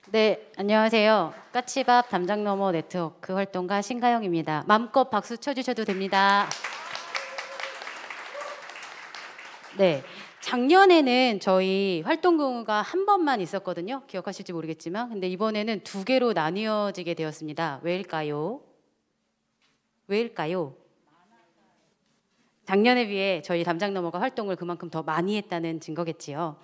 네, 안녕하세요. 까치밥 담장너머 네트워크 활동가 신가영입니다. 마음껏 박수 쳐주셔도 됩니다. 네, 작년에는 저희 활동 공유가 한 번만 있었거든요. 기억하실지 모르겠지만, 근데 이번에는 2개로 나뉘어지게 되었습니다. 왜일까요? 왜일까요? 작년에 비해 저희 담장너머가 활동을 그만큼 더 많이 했다는 증거겠지요.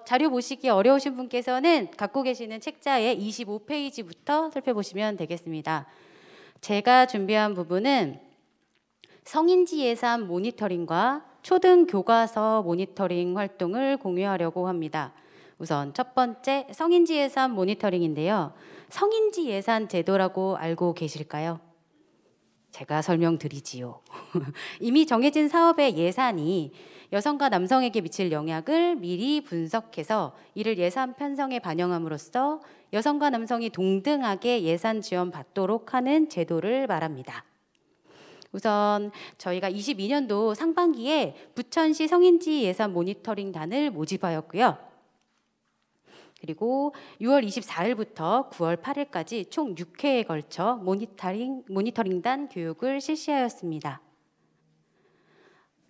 자료 보시기 어려우신 분께서는 갖고 계시는 책자의 25페이지부터 살펴보시면 되겠습니다. 제가 준비한 부분은 성인지 예산 모니터링과 초등 교과서 모니터링 활동을 공유하려고 합니다. 우선 첫 번째 성인지 예산 모니터링인데요. 성인지 예산 제도라고 알고 계실까요? 제가 설명드리지요. 이미 정해진 사업의 예산이 여성과 남성에게 미칠 영향을 미리 분석해서 이를 예산 편성에 반영함으로써 여성과 남성이 동등하게 예산 지원 받도록 하는 제도를 말합니다. 우선 저희가 22년도 상반기에 부천시 성인지 예산 모니터링단을 모집하였고요. 그리고 6월 24일부터 9월 8일까지 총 6회에 걸쳐 모니터링단 교육을 실시하였습니다.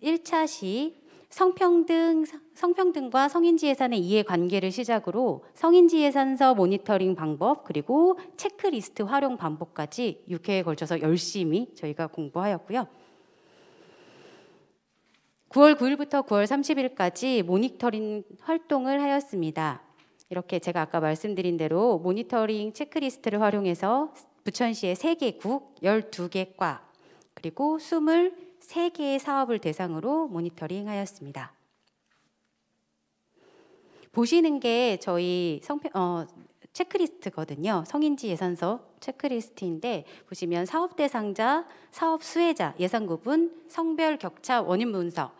1차 시 성평등과 성인지 예산의 이해관계를 시작으로 성인지 예산서 모니터링 방법, 그리고 체크리스트 활용 방법까지 6회에 걸쳐서 열심히 저희가 공부하였고요. 9월 9일부터 9월 30일까지 모니터링 활동을 하였습니다. 이렇게 제가 아까 말씀드린 대로 모니터링 체크리스트를 활용해서 부천시의 3개 국, 12개 과, 그리고 23개의 사업을 대상으로 모니터링하였습니다. 보시는 게 저희 체크리스트거든요. 성인지 예산서 체크리스트인데 보시면 사업 대상자, 사업 수혜자, 예산 구분, 성별 격차 원인 분석,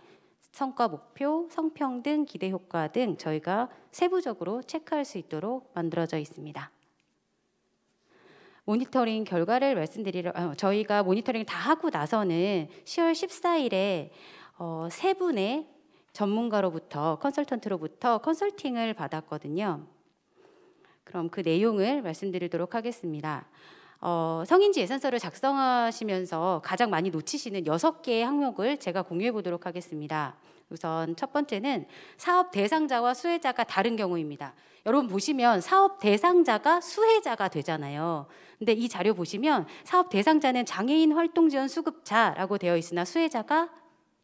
성과 목표, 성평등, 기대 효과 등 저희가 세부적으로 체크할 수 있도록 만들어져 있습니다. 모니터링 결과를 저희가 모니터링 다 하고 나서는 10월 14일에 세 분의 전문가로부터 컨설턴트로부터 컨설팅을 받았거든요. 그럼 그 내용을 말씀드리도록 하겠습니다. 성인지 예산서를 작성하시면서 가장 많이 놓치시는 6개의 항목을 제가 공유해 보도록 하겠습니다. 우선 첫 번째는 사업 대상자와 수혜자가 다른 경우입니다. 여러분 보시면 사업 대상자가 수혜자가 되잖아요. 근데 이 자료 보시면 사업 대상자는 장애인 활동 지원 수급자라고 되어 있으나 수혜자가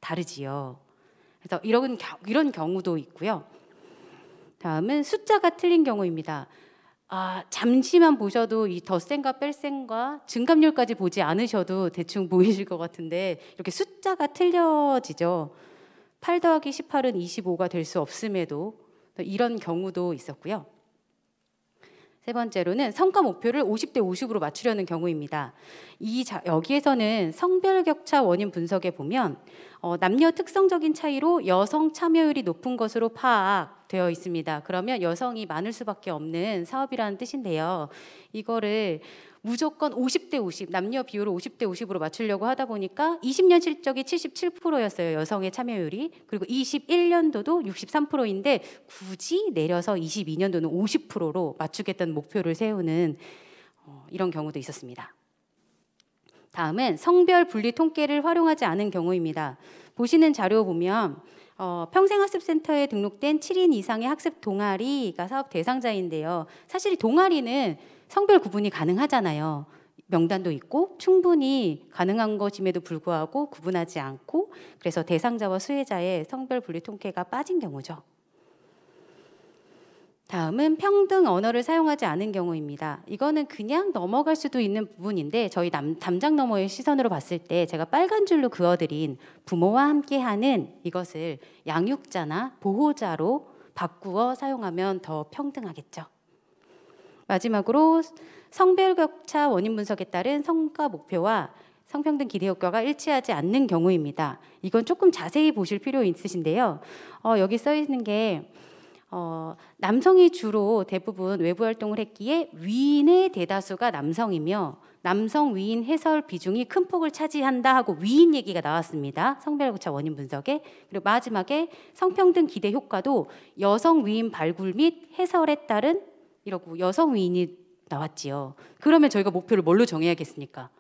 다르지요. 그래서 이런 경우도 있고요. 다음은 숫자가 틀린 경우입니다. 잠시만 보셔도 이 덧셈과 뺄셈과 증감률까지 보지 않으셔도 대충 보이실 것 같은데 이렇게 숫자가 틀려지죠. 8 더하기 18은 25가 될 수 없음에도 이런 경우도 있었고요. 세 번째로는 성과 목표를 50대 50으로 맞추려는 경우입니다. 여기에서는 성별 격차 원인 분석에 보면 남녀 특성적인 차이로 여성 참여율이 높은 것으로 파악되어 있습니다. 그러면 여성이 많을 수밖에 없는 사업이라는 뜻인데요. 이거를 무조건 50대 50, 남녀 비율을 50대 50으로 맞추려고 하다 보니까 20년 실적이 77%였어요. 여성의 참여율이. 그리고 21년도도 63%인데 굳이 내려서 22년도는 50%로 맞추겠다는 목표를 세우는 이런 경우도 있었습니다. 다음은 성별 분리 통계를 활용하지 않은 경우입니다. 보시는 자료 보면 평생학습센터에 등록된 7인 이상의 학습 동아리가 사업 대상자인데요. 사실 동아리는 성별 구분이 가능하잖아요. 명단도 있고 충분히 가능한 것임에도 불구하고 구분하지 않고 그래서 대상자와 수혜자의 성별 분리 통계가 빠진 경우죠. 다음은 평등 언어를 사용하지 않은 경우입니다. 이거는 그냥 넘어갈 수도 있는 부분인데 저희 담장 너머의 시선으로 봤을 때 제가 빨간 줄로 그어드린 부모와 함께하는 이것을 양육자나 보호자로 바꾸어 사용하면 더 평등하겠죠. 마지막으로 성별 격차 원인 분석에 따른 성과 목표와 성평등 기대 효과가 일치하지 않는 경우입니다. 이건 조금 자세히 보실 필요 있으신데요. 여기 써 있는 게 남성이 주로 대부분 외부 활동을 했기에 위인의 대다수가 남성이며 남성 위인 해설 비중이 큰 폭을 차지한다 하고 위인 얘기가 나왔습니다. 성별격차 원인 분석에. 그리고 마지막에 성평등 기대 효과도 여성 위인 발굴 및 해설에 따른 이러고 여성 위인이 나왔지요. 그러면 저희가 목표를 뭘로 정해야겠습니까?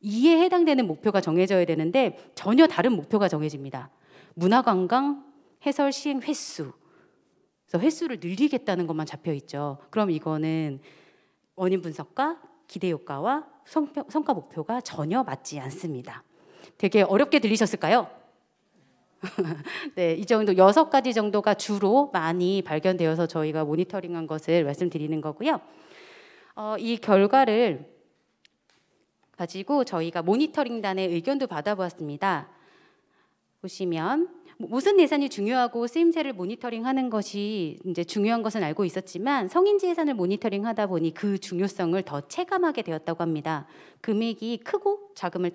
이에 해당되는 목표가 정해져야 되는데 전혀 다른 목표가 정해집니다. 문화관광 해설 시행 횟수. 그래서 횟수를 늘리겠다는 것만 잡혀 있죠. 그럼 이거는 원인 분석과 기대 효과와 성과 목표가 전혀 맞지 않습니다. 되게 어렵게 들리셨을까요? 네, 이 정도 6가지 정도가 주로 많이 발견되어서 저희가 모니터링한 것을 말씀드리는 거고요. 이 결과를 가지고 저희가 모니터링단의 의견도 받아보았습니다. 보시면 무슨 예산이 중요하고 쓰임새를 모니터링하는 것이 이제 중요한 것은 알고 있었지만 성인지 예산을 모니터링하다 보니 그 중요성을 더 체감하게 되었다고 합니다. 금액이 크고 적음을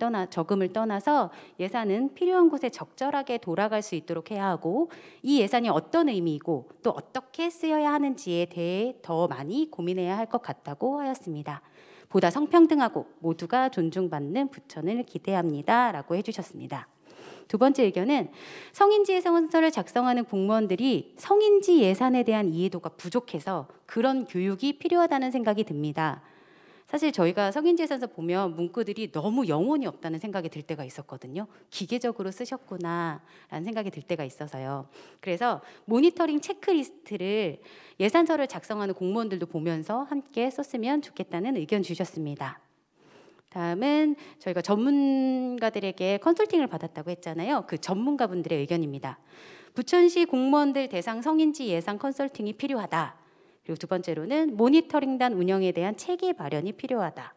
떠나서 예산은 필요한 곳에 적절하게 돌아갈 수 있도록 해야 하고 이 예산이 어떤 의미이고 또 어떻게 쓰여야 하는지에 대해 더 많이 고민해야 할 것 같다고 하였습니다. 보다 성평등하고 모두가 존중받는 부천을 기대합니다. 라고 해주셨습니다. 두 번째 의견은 성인지 예산서를 작성하는 공무원들이 성인지 예산에 대한 이해도가 부족해서 그런 교육이 필요하다는 생각이 듭니다. 사실 저희가 성인지 예산서 보면 문구들이 너무 영혼이 없다는 생각이 들 때가 있었거든요. 기계적으로 쓰셨구나 라는 생각이 들 때가 있어서요. 그래서 모니터링 체크리스트를 예산서를 작성하는 공무원들도 보면서 함께 썼으면 좋겠다는 의견 주셨습니다. 다음은 저희가 전문가들에게 컨설팅을 받았다고 했잖아요. 그 전문가분들의 의견입니다. 부천시 공무원들 대상 성인지 예산 컨설팅이 필요하다. 그리고 두 번째로는 모니터링단 운영에 대한 체계 마련이 필요하다.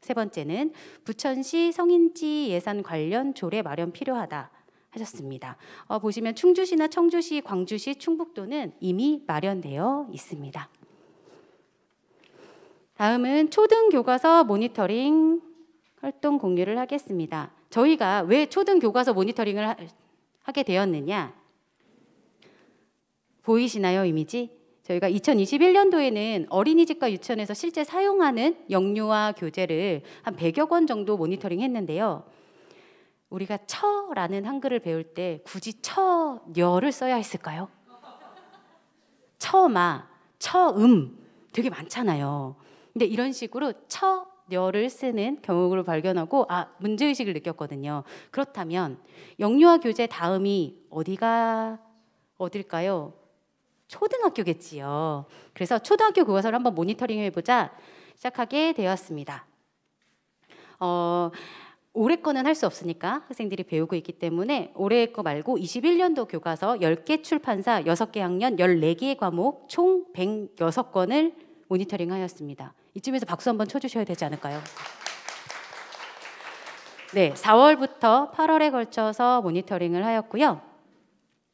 세 번째는 부천시 성인지 예산 관련 조례 마련 필요하다 하셨습니다. 보시면 충주시나 청주시, 광주시, 충북도는 이미 마련되어 있습니다. 다음은 초등교과서 모니터링 활동 공유를 하겠습니다. 저희가 왜 초등교과서 모니터링을 하게 되었느냐? 보이시나요, 이미지? 저희가 2021년도에는 어린이집과 유치원에서 실제 사용하는 영유아 교재를 한 100여 권 정도 모니터링 했는데요. 우리가 처라는 한글을 배울 때 굳이 처녀를 써야 했을까요? 처마, 처음 되게 많잖아요. 근데 이런 식으로 처녀를 쓰는 경우를 발견하고 문제의식을 느꼈거든요. 그렇다면 영유아 교재 다음이 어딜까요? 초등학교겠지요. 그래서 초등학교 교과서를 한번 모니터링 해보자 시작하게 되었습니다. 올해 거는 할 수 없으니까 학생들이 배우고 있기 때문에 올해 거 말고 21년도 교과서 10개 출판사 6개 학년 14개의 과목 총 106건을 모니터링 하였습니다. 이쯤에서 박수 한번 쳐주셔야 되지 않을까요? 네, 4월부터 8월에 걸쳐서 모니터링을 하였고요.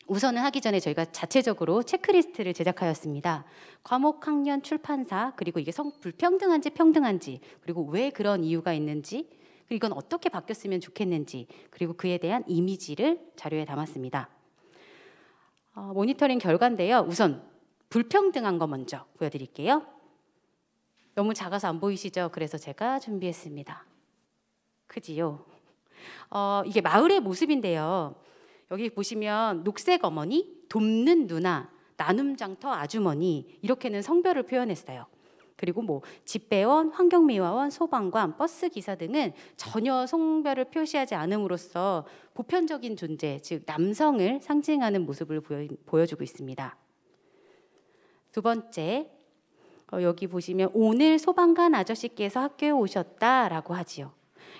우선은 하기 전에 저희가 자체적으로 체크리스트를 제작하였습니다. 과목, 학년, 출판사, 그리고 이게 불평등한지 평등한지, 그리고 왜 그런 이유가 있는지, 그리고 이건 어떻게 바뀌었으면 좋겠는지, 그리고 그에 대한 이미지를 자료에 담았습니다. 모니터링 결과인데요. 우선 불평등한 거 먼저 보여드릴게요. 너무 작아서 안 보이시죠? 그래서 제가 준비했습니다. 크지요? 이게 마을의 모습인데요. 여기 보시면 녹색 어머니, 돕는 누나, 나눔장터 아주머니 이렇게는 성별을 표현했어요. 그리고 뭐 집배원, 환경미화원, 소방관, 버스기사 등은 전혀 성별을 표시하지 않음으로써 보편적인 존재, 즉 남성을 상징하는 모습을 보여주고 있습니다. 두 번째, 여기 보시면 오늘 소방관 아저씨께서 학교에 오셨다라고 하지요.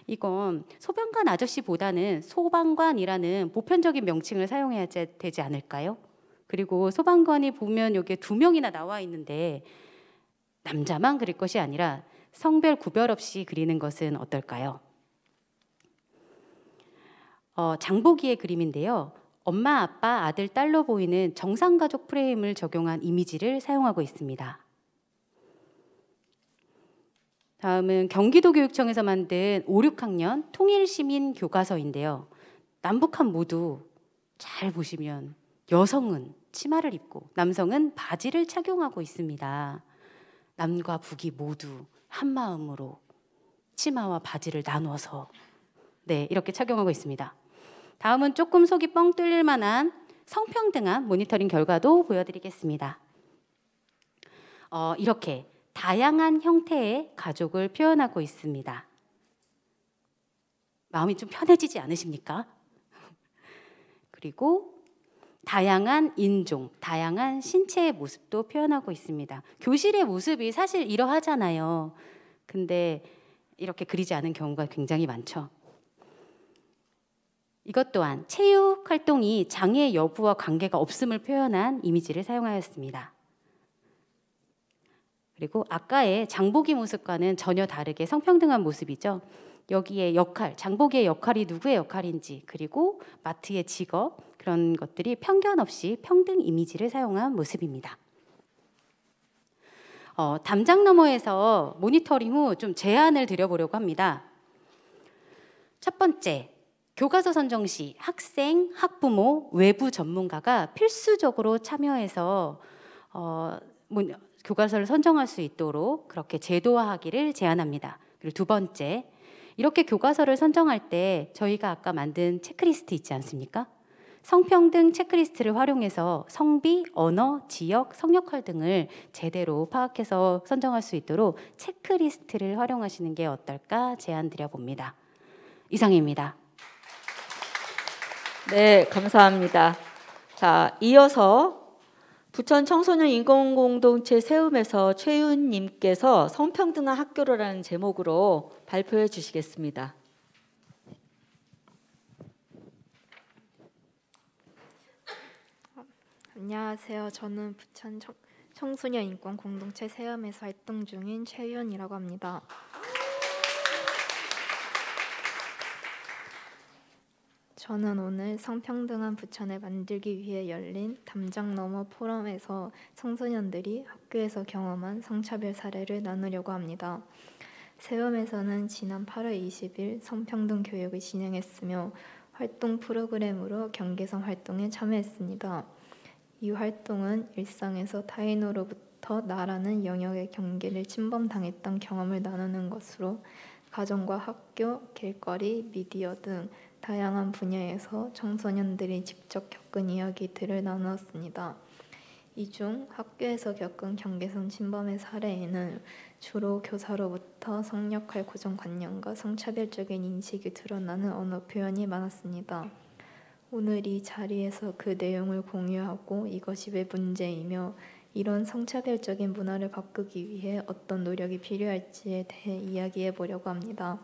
이건 소방관 아저씨보다는 소방관이라는 보편적인 명칭을 사용해야 되지 않을까요? 그리고 소방관이 보면 여기에 2명이나 나와 있는데 남자만 그릴 것이 아니라 성별 구별 없이 그리는 것은 어떨까요? 장보기의 그림인데요. 엄마, 아빠, 아들, 딸로 보이는 정상가족 프레임을 적용한 이미지를 사용하고 있습니다. 다음은 경기도교육청에서 만든 5, 6학년 통일시민 교과서인데요. 남북한 모두 잘 보시면 여성은 치마를 입고 남성은 바지를 착용하고 있습니다. 남과 북이 모두 한 마음으로 치마와 바지를 나눠서 이렇게 착용하고 있습니다. 다음은 조금 속이 뻥 뚫릴 만한 성평등한 모니터링 결과도 보여드리겠습니다. 이렇게 다양한 형태의 가족을 표현하고 있습니다. 마음이 좀 편해지지 않으십니까? 그리고 다양한 인종, 다양한 신체의 모습도 표현하고 있습니다. 교실의 모습이 사실 이러하잖아요. 근데 이렇게 그리지 않은 경우가 굉장히 많죠. 이것 또한 체육 활동이 장애 여부와 관계가 없음을 표현한 이미지를 사용하였습니다. 그리고 아까의 장보기 모습과는 전혀 다르게 성평등한 모습이죠. 여기에 역할, 장보기의 역할이 누구의 역할인지, 그리고 마트의 직업, 그런 것들이 편견 없이 평등 이미지를 사용한 모습입니다. 담장 너머에서 모니터링 후 좀 제안을 드려보려고 합니다. 첫 번째, 교과서 선정 시 학생, 학부모, 외부 전문가가 필수적으로 참여해서 교과서를 선정할 수 있도록 그렇게 제도화하기를 제안합니다. 그리고 두 번째, 이렇게 교과서를 선정할 때 저희가 아까 만든 체크리스트 있지 않습니까? 성평등 체크리스트를 활용해서 성비, 언어, 지역, 성역할 등을 제대로 파악해서 선정할 수 있도록 체크리스트를 활용하시는 게 어떨까 제안 드려봅니다. 이상입니다. 네, 감사합니다. 자, 이어서 부천 청소년 인권공동체 세움에서 최윤님께서 성평등한 학교로라는 제목으로 발표해 주시겠습니다. 안녕하세요. 저는 부천 청소년 인권공동체 세움에서 활동 중인 최윤이라고 합니다. 저는 오늘 성평등한 부천을 만들기 위해 열린 담장 너머 포럼에서 청소년들이 학교에서 경험한 성차별 사례를 나누려고 합니다. 세움에서는 지난 8월 20일 성평등 교육을 진행했으며 활동 프로그램으로 경계선 활동에 참여했습니다. 이 활동은 일상에서 타인으로부터 나라는 영역의 경계를 침범당했던 경험을 나누는 것으로 가정과 학교, 길거리, 미디어 등 다양한 분야에서 청소년들이 직접 겪은 이야기들을 나누었습니다. 이 중 학교에서 겪은 경계선 침범의 사례에는 주로 교사로부터 성역할 고정관념과 성차별적인 인식이 드러나는 언어 표현이 많았습니다. 오늘 이 자리에서 그 내용을 공유하고 이것이 왜 문제이며 이런 성차별적인 문화를 바꾸기 위해 어떤 노력이 필요할지에 대해 이야기해 보려고 합니다.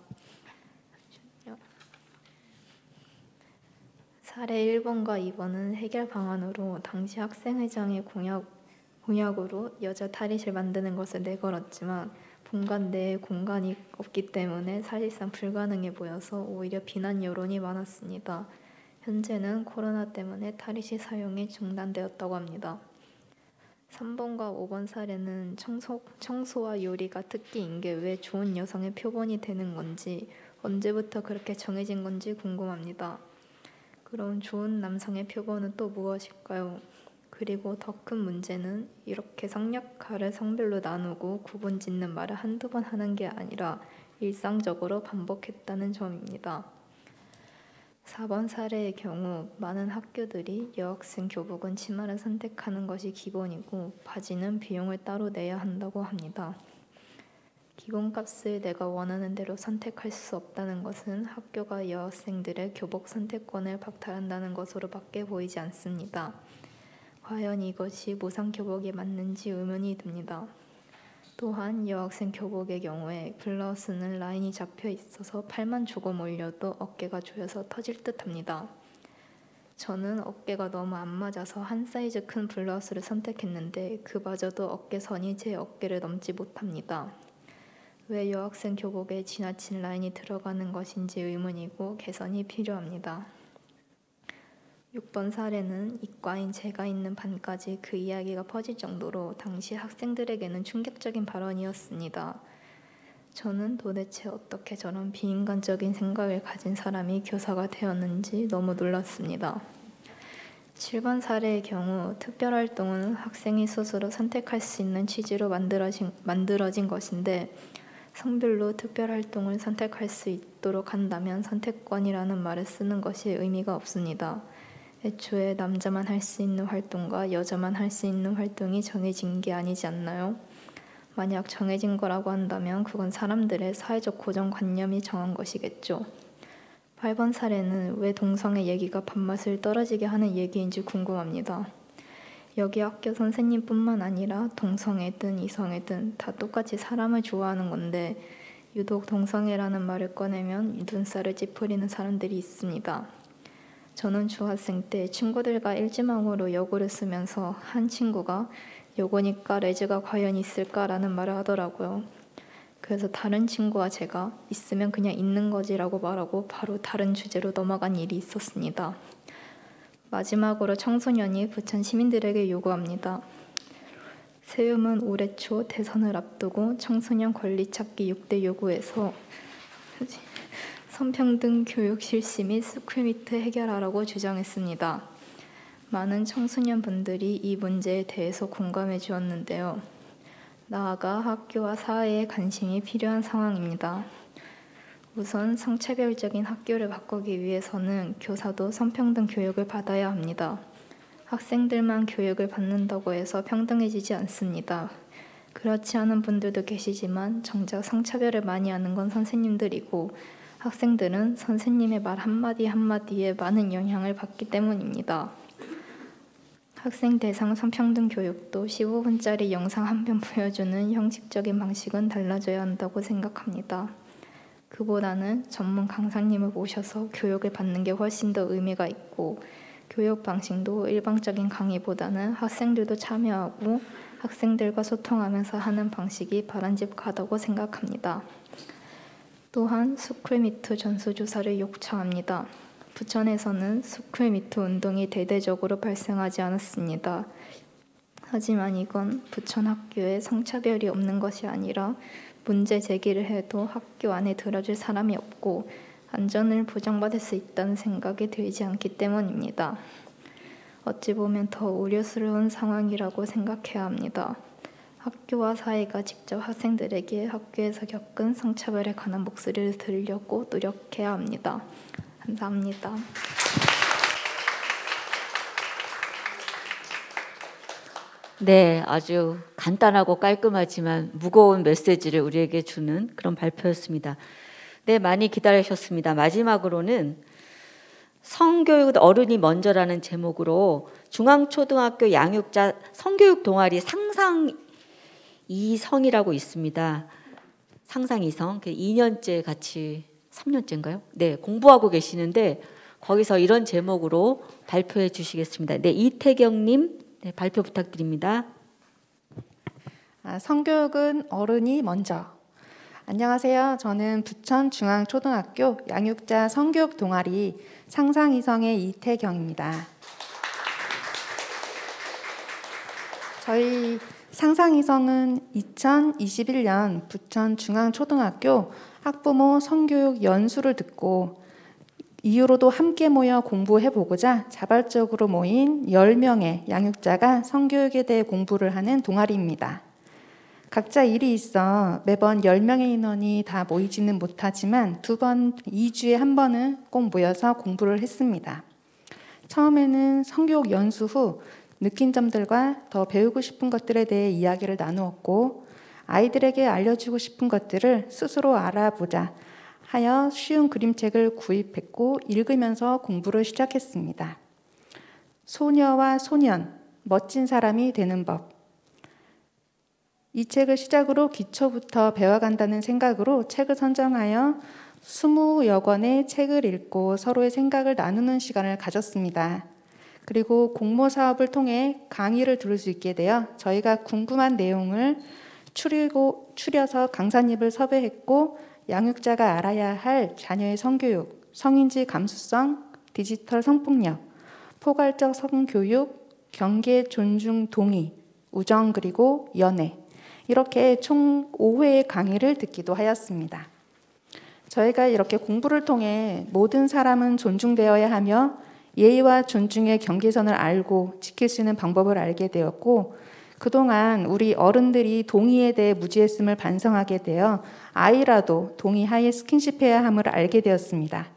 사례 1번과 2번은 해결 방안으로 당시 학생회장의 공약으로 여자 탈의실 만드는 것을 내걸었지만 본관 내에 공간이 없기 때문에 사실상 불가능해 보여서 오히려 비난 여론이 많았습니다. 현재는 코로나 때문에 탈의실 사용이 중단되었다고 합니다. 3번과 5번 사례는 청소와 요리가 특기인 게 왜 좋은 여성의 표본이 되는 건지 언제부터 그렇게 정해진 건지 궁금합니다. 그럼 좋은 남성의 표본은 또 무엇일까요? 그리고 더 큰 문제는 이렇게 성역할을 성별로 나누고 구분 짓는 말을 한두 번 하는 게 아니라 일상적으로 반복했다는 점입니다. 4번 사례의 경우 많은 학교들이 여학생 교복은 치마를 선택하는 것이 기본이고 바지는 비용을 따로 내야 한다고 합니다. 기본값을 내가 원하는 대로 선택할 수 없다는 것은 학교가 여학생들의 교복 선택권을 박탈한다는 것으로밖에 보이지 않습니다. 과연 이것이 무상 교복에 맞는지 의문이 듭니다. 또한 여학생 교복의 경우에 블라우스는 라인이 잡혀 있어서 팔만 조금 올려도 어깨가 조여서 터질 듯합니다. 저는 어깨가 너무 안 맞아서 한 사이즈 큰 블라우스를 선택했는데 그마저도 어깨선이 제 어깨를 넘지 못합니다. 왜 여학생 교복에 지나친 라인이 들어가는 것인지 의문이고 개선이 필요합니다. 6번 사례는 이과인 제가 있는 반까지 그 이야기가 퍼질 정도로 당시 학생들에게는 충격적인 발언이었습니다. 저는 도대체 어떻게 저런 비인간적인 생각을 가진 사람이 교사가 되었는지 너무 놀랐습니다. 7번 사례의 경우 특별활동은 학생이 스스로 선택할 수 있는 취지로 만들어진 것인데 성별로 특별활동을 선택할 수 있도록 한다면 선택권이라는 말을 쓰는 것이 의미가 없습니다. 애초에 남자만 할 수 있는 활동과 여자만 할 수 있는 활동이 정해진 게 아니지 않나요? 만약 정해진 거라고 한다면 그건 사람들의 사회적 고정관념이 정한 것이겠죠. 8번 사례는 왜 동성애 얘기가 밥맛을 떨어지게 하는 얘기인지 궁금합니다. 여기 학교 선생님뿐만 아니라 동성애든 이성애든 다 똑같이 사람을 좋아하는 건데 유독 동성애라는 말을 꺼내면 눈살을 찌푸리는 사람들이 있습니다. 저는 중학생 때 친구들과 일지망으로 여고를 쓰면서 한 친구가 여고니까 레즈가 과연 있을까라는 말을 하더라고요. 그래서 다른 친구와 제가 있으면 그냥 있는 거지라고 말하고 바로 다른 주제로 넘어간 일이 있었습니다. 마지막으로 청소년이 부천 시민들에게 요구합니다. 세움은 올해 초 대선을 앞두고 청소년 권리 찾기 6대 요구에서 성평등 교육 실시 및 스쿨미트 해결하라고 주장했습니다. 많은 청소년분들이 이 문제에 대해서 공감해 주었는데요. 나아가 학교와 사회에 관심이 필요한 상황입니다. 우선 성차별적인 학교를 바꾸기 위해서는 교사도 성평등 교육을 받아야 합니다. 학생들만 교육을 받는다고 해서 평등해지지 않습니다. 그렇지 않은 분들도 계시지만 정작 성차별을 많이 하는 건 선생님들이고 학생들은 선생님의 말 한마디 한마디에 많은 영향을 받기 때문입니다. 학생 대상 성평등 교육도 15분짜리 영상 한 편 보여주는 형식적인 방식은 달라져야 한다고 생각합니다. 그보다는 전문 강사님을 모셔서 교육을 받는 게 훨씬 더 의미가 있고 교육 방식도 일방적인 강의보다는 학생들도 참여하고 학생들과 소통하면서 하는 방식이 바람직하다고 생각합니다. 또한 스쿨미트 전수조사를 요청합니다. 부천에서는 스쿨미투 운동이 대대적으로 발생하지 않았습니다. 하지만 이건 부천 학교에 성차별이 없는 것이 아니라 문제 제기를 해도 학교 안에 들어줄 사람이 없고 안전을 보장받을 수 있다는 생각이 들지 않기 때문입니다. 어찌 보면 더 우려스러운 상황이라고 생각해야 합니다. 학교와 사회가 직접 학생들에게 학교에서 겪은 성차별에 관한 목소리를 들으려고 노력해야 합니다. 감사합니다. 네, 아주 간단하고 깔끔하지만 무거운 메시지를 우리에게 주는 그런 발표였습니다. 네, 많이 기다리셨습니다. 마지막으로는 성교육 어른이 먼저라는 제목으로 중앙초등학교 양육자 성교육 동아리 상상이성이라고 있습니다. 상상이성, 2년째 같이 3년째인가요? 네, 공부하고 계시는데 거기서 이런 제목으로 발표해 주시겠습니다. 네, 이태경님, 네, 발표 부탁드립니다. 성교육은 어른이 먼저. 안녕하세요. 저는 부천중앙초등학교 양육자 성교육 동아리 상상이성의 이태경입니다. 저희 상상이성은 2021년 부천중앙초등학교 학부모 성교육 연수를 듣고 이후로도 함께 모여 공부해보고자 자발적으로 모인 10명의 양육자가 성교육에 대해 공부를 하는 동아리입니다. 각자 일이 있어 매번 10명의 인원이 다 모이지는 못하지만 2주에 한 번은 꼭 모여서 공부를 했습니다. 처음에는 성교육 연수 후 느낀 점들과 더 배우고 싶은 것들에 대해 이야기를 나누었고 아이들에게 알려주고 싶은 것들을 스스로 알아보자 하여 쉬운 그림책을 구입했고 읽으면서 공부를 시작했습니다. 소녀와 소년, 멋진 사람이 되는 법. 이 책을 시작으로 기초부터 배워간다는 생각으로 책을 선정하여 20여 권의 책을 읽고 서로의 생각을 나누는 시간을 가졌습니다. 그리고 공모 사업을 통해 강의를 들을 수 있게 되어 저희가 궁금한 내용을 추려서 강사님을 섭외했고 양육자가 알아야 할 자녀의 성교육, 성인지 감수성, 디지털 성폭력, 포괄적 성교육, 경계, 존중, 동의, 우정 그리고 연애 이렇게 총 5회의 강의를 듣기도 하였습니다. 저희가 이렇게 공부를 통해 모든 사람은 존중되어야 하며 예의와 존중의 경계선을 알고 지킬 수 있는 방법을 알게 되었고 그동안 우리 어른들이 동의에 대해 무지했음을 반성하게 되어 아이라도 동의하에 스킨십해야 함을 알게 되었습니다.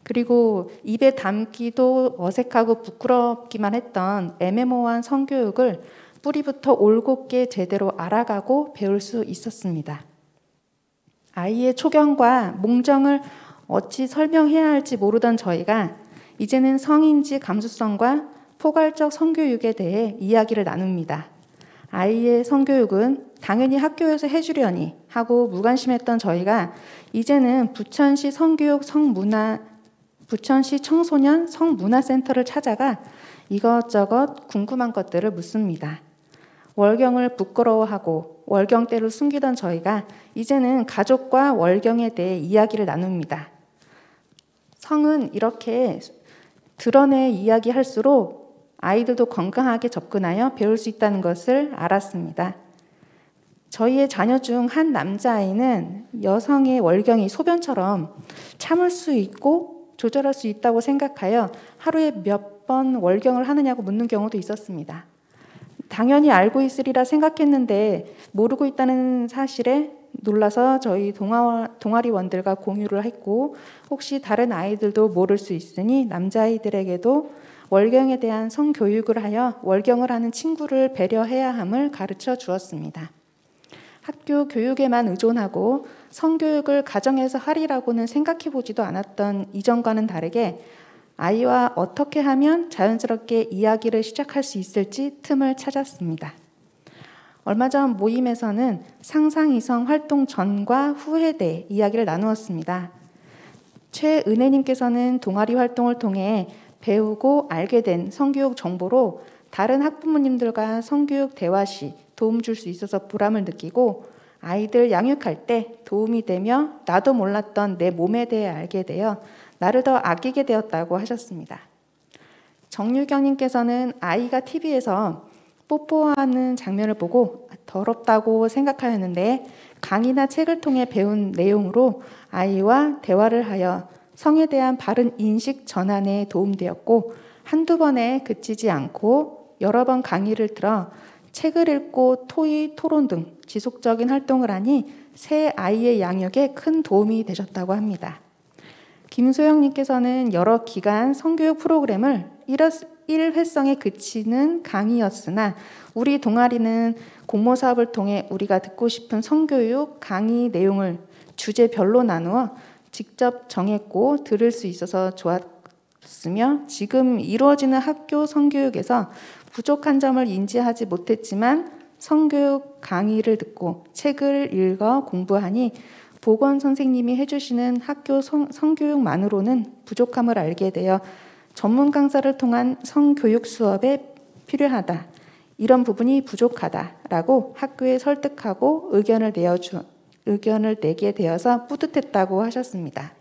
그리고 입에 담기도 어색하고 부끄럽기만 했던 애매모호한 성교육을 뿌리부터 올곧게 제대로 알아가고 배울 수 있었습니다. 아이의 초경과 몽정을 어찌 설명해야 할지 모르던 저희가 이제는 성인지 감수성과 포괄적 성교육에 대해 이야기를 나눕니다. 아이의 성교육은 당연히 학교에서 해주려니 하고 무관심했던 저희가 이제는 부천시 청소년 성문화센터를 찾아가 이것저것 궁금한 것들을 묻습니다. 월경을 부끄러워하고 월경대를 숨기던 저희가 이제는 가족과 월경에 대해 이야기를 나눕니다. 성은 이렇게 드러내 이야기할수록 아이들도 건강하게 접근하여 배울 수 있다는 것을 알았습니다. 저희의 자녀 중 한 남자아이는 여성의 월경이 소변처럼 참을 수 있고 조절할 수 있다고 생각하여 하루에 몇 번 월경을 하느냐고 묻는 경우도 있었습니다. 당연히 알고 있으리라 생각했는데 모르고 있다는 사실에 놀라서 저희 동아리원들과 공유를 했고 혹시 다른 아이들도 모를 수 있으니 남자아이들에게도 월경에 대한 성교육을 하여 월경을 하는 친구를 배려해야 함을 가르쳐 주었습니다. 학교 교육에만 의존하고 성교육을 가정에서 하리라고는 생각해 보지도 않았던 이전과는 다르게 아이와 어떻게 하면 자연스럽게 이야기를 시작할 수 있을지 틈을 찾았습니다. 얼마 전 모임에서는 상상이성 활동 전과 후에 대해 이야기를 나누었습니다. 최은혜님께서는 동아리 활동을 통해 배우고 알게 된 성교육 정보로 다른 학부모님들과 성교육 대화 시 도움 줄 수 있어서 보람을 느끼고 아이들 양육할 때 도움이 되며 나도 몰랐던 내 몸에 대해 알게 되어 나를 더 아끼게 되었다고 하셨습니다. 정유경님께서는 아이가 TV에서 뽀뽀하는 장면을 보고 더럽다고 생각하였는데 강의나 책을 통해 배운 내용으로 아이와 대화를 하여 성에 대한 바른 인식 전환에 도움되었고 한두 번에 그치지 않고 여러 번 강의를 들어 책을 읽고 토의, 토론 등 지속적인 활동을 하니 새 아이의 양육에 큰 도움이 되셨다고 합니다. 김소영님께서는 여러 기간 성교육 프로그램을 일회성에 그치는 강의였으나 우리 동아리는 공모 사업을 통해 우리가 듣고 싶은 성교육 강의 내용을 주제별로 나누어 직접 정했고 들을 수 있어서 좋았으며 지금 이루어지는 학교 성교육에서 부족한 점을 인지하지 못했지만 성교육 강의를 듣고 책을 읽어 공부하니 보건 선생님이 해주시는 학교 성교육만으로는 부족함을 알게 되어 전문 강사를 통한 성교육 수업에 필요하다. 이런 부분이 부족하다라고 학교에 설득하고 의견을 내게 되어서 뿌듯했다고 하셨습니다.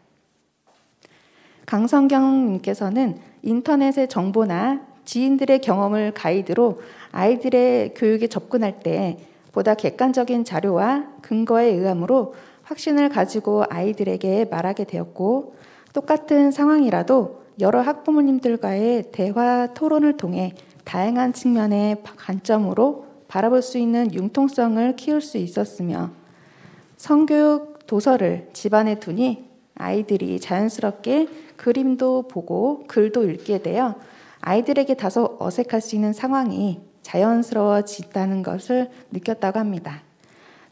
강성경님께서는 인터넷의 정보나 지인들의 경험을 가이드로 아이들의 교육에 접근할 때 보다 객관적인 자료와 근거에 의함으로 확신을 가지고 아이들에게 말하게 되었고 똑같은 상황이라도 여러 학부모님들과의 대화 토론을 통해 다양한 측면의 관점으로 바라볼 수 있는 융통성을 키울 수 있었으며 성교육 도서를 집안에 두니 아이들이 자연스럽게 그림도 보고 글도 읽게 되어 아이들에게 다소 어색할 수 있는 상황이 자연스러워진다는 것을 느꼈다고 합니다.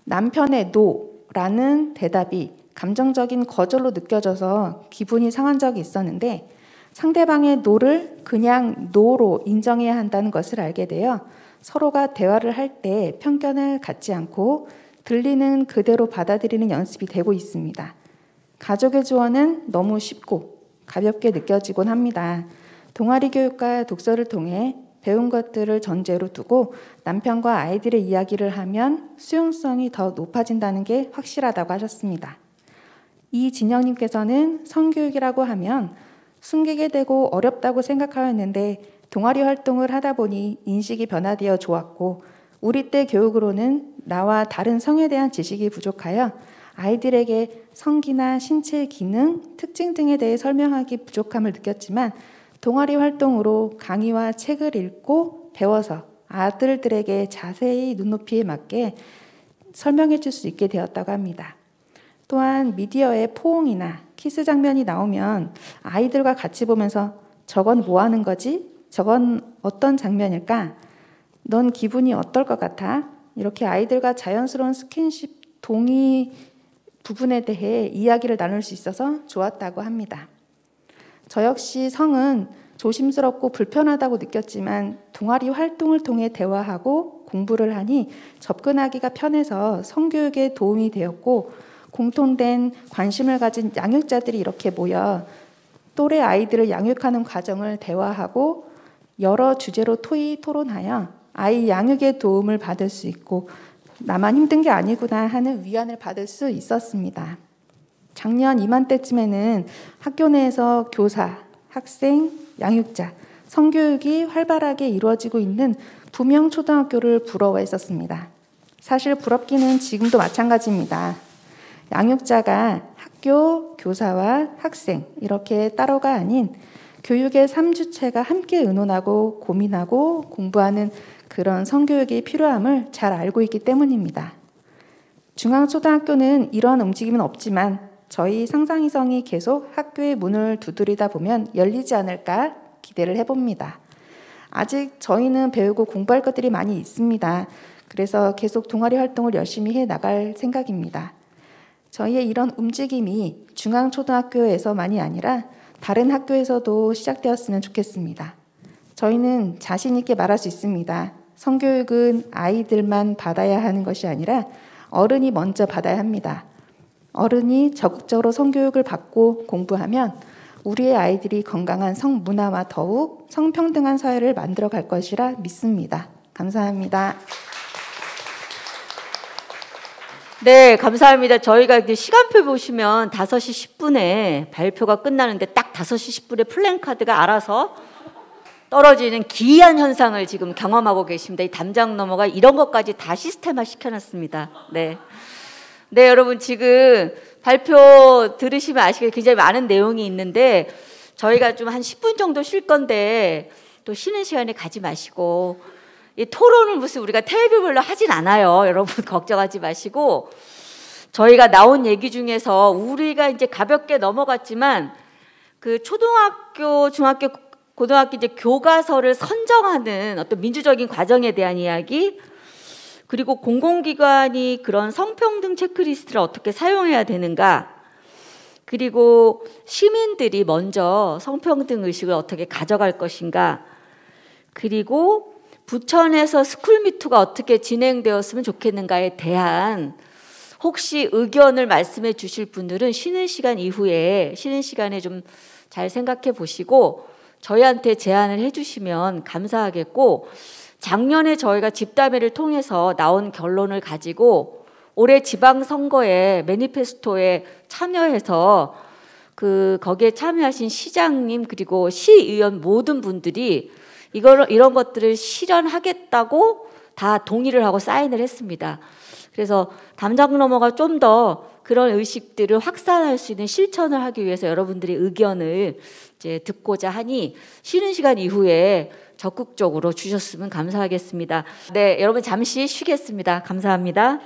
남편의 노라는 대답이 감정적인 거절로 느껴져서 기분이 상한 적이 있었는데 상대방의 노를 그냥 노로 인정해야 한다는 것을 알게 되어 서로가 대화를 할 때 편견을 갖지 않고 들리는 그대로 받아들이는 연습이 되고 있습니다. 가족의 조언은 너무 쉽고 가볍게 느껴지곤 합니다. 동아리 교육과 독서를 통해 배운 것들을 전제로 두고 남편과 아이들의 이야기를 하면 수용성이 더 높아진다는 게 확실하다고 하셨습니다. 이진영님께서는 성교육이라고 하면 숨기게 되고 어렵다고 생각하였는데 동아리 활동을 하다 보니 인식이 변화되어 좋았고 우리 때 교육으로는 나와 다른 성에 대한 지식이 부족하여 아이들에게 성기나 신체 기능, 특징 등에 대해 설명하기 부족함을 느꼈지만 동아리 활동으로 강의와 책을 읽고 배워서 아들들에게 자세히 눈높이에 맞게 설명해 줄 수 있게 되었다고 합니다. 또한 미디어의 포옹이나 키스 장면이 나오면 아이들과 같이 보면서 저건 뭐 하는 거지? 저건 어떤 장면일까? 넌 기분이 어떨 것 같아? 이렇게 아이들과 자연스러운 스킨십 동의 부분에 대해 이야기를 나눌 수 있어서 좋았다고 합니다. 저 역시 성은 조심스럽고 불편하다고 느꼈지만 동아리 활동을 통해 대화하고 공부를 하니 접근하기가 편해서 성교육에 도움이 되었고 공통된 관심을 가진 양육자들이 이렇게 모여 또래 아이들을 양육하는 과정을 대화하고 여러 주제로 토론하여 아이 양육에 도움을 받을 수 있고 나만 힘든 게 아니구나 하는 위안을 받을 수 있었습니다. 작년 이맘때쯤에는 학교 내에서 교사, 학생, 양육자, 성교육이 활발하게 이루어지고 있는 부명초등학교를 부러워했었습니다. 사실 부럽기는 지금도 마찬가지입니다. 양육자가 학교, 교사와 학생 이렇게 따로가 아닌 교육의 3주체가 함께 의논하고 고민하고 공부하는 그런 성교육이 필요함을 잘 알고 있기 때문입니다. 중앙초등학교는 이러한 움직임은 없지만 저희 상상이성이 계속 학교의 문을 두드리다 보면 열리지 않을까 기대를 해봅니다. 아직 저희는 배우고 공부할 것들이 많이 있습니다. 그래서 계속 동아리 활동을 열심히 해 나갈 생각입니다. 저희의 이런 움직임이 중앙초등학교에서만이 아니라 다른 학교에서도 시작되었으면 좋겠습니다. 저희는 자신 있게 말할 수 있습니다. 성교육은 아이들만 받아야 하는 것이 아니라 어른이 먼저 받아야 합니다. 어른이 적극적으로 성교육을 받고 공부하면 우리의 아이들이 건강한 성문화와 더욱 성평등한 사회를 만들어 갈 것이라 믿습니다. 감사합니다. 네, 감사합니다. 저희가 이제 시간표 보시면 5시 10분에 발표가 끝나는데 딱 5시 10분에 플랜카드가 알아서 떨어지는 기이한 현상을 지금 경험하고 계십니다. 이 담장 넘어가 이런 것까지 다 시스템화 시켜놨습니다. 네. 네, 여러분 지금 발표 들으시면 아시겠지만 굉장히 많은 내용이 있는데 저희가 좀 한 10분 정도 쉴 건데 또 쉬는 시간에 가지 마시고 이 토론을 무슨 우리가 텔레비별로 하진 않아요. 여러분 걱정하지 마시고 저희가 나온 얘기 중에서 우리가 이제 가볍게 넘어갔지만 그 초등학교, 중학교, 고등학교 이제 교과서를 선정하는 어떤 민주적인 과정에 대한 이야기 그리고 공공기관이 그런 성평등 체크리스트를 어떻게 사용해야 되는가 그리고 시민들이 먼저 성평등 의식을 어떻게 가져갈 것인가 그리고 부천에서 스쿨미투가 어떻게 진행되었으면 좋겠는가에 대한 혹시 의견을 말씀해 주실 분들은 쉬는 시간 이후에 쉬는 시간에 좀 잘 생각해 보시고 저희한테 제안을 해주시면 감사하겠고 작년에 저희가 집담회를 통해서 나온 결론을 가지고 올해 지방선거에 매니페스토에 참여해서 거기에 참여하신 시장님 그리고 시의원 모든 분들이 이런 것들을 실현하겠다고 다 동의를 하고 사인을 했습니다. 그래서 담장 넘어가 좀 더 그런 의식들을 확산할 수 있는 실천을 하기 위해서 여러분들의 의견을 이제 듣고자 하니 쉬는 시간 이후에 적극적으로 주셨으면 감사하겠습니다. 네, 여러분 잠시 쉬겠습니다. 감사합니다.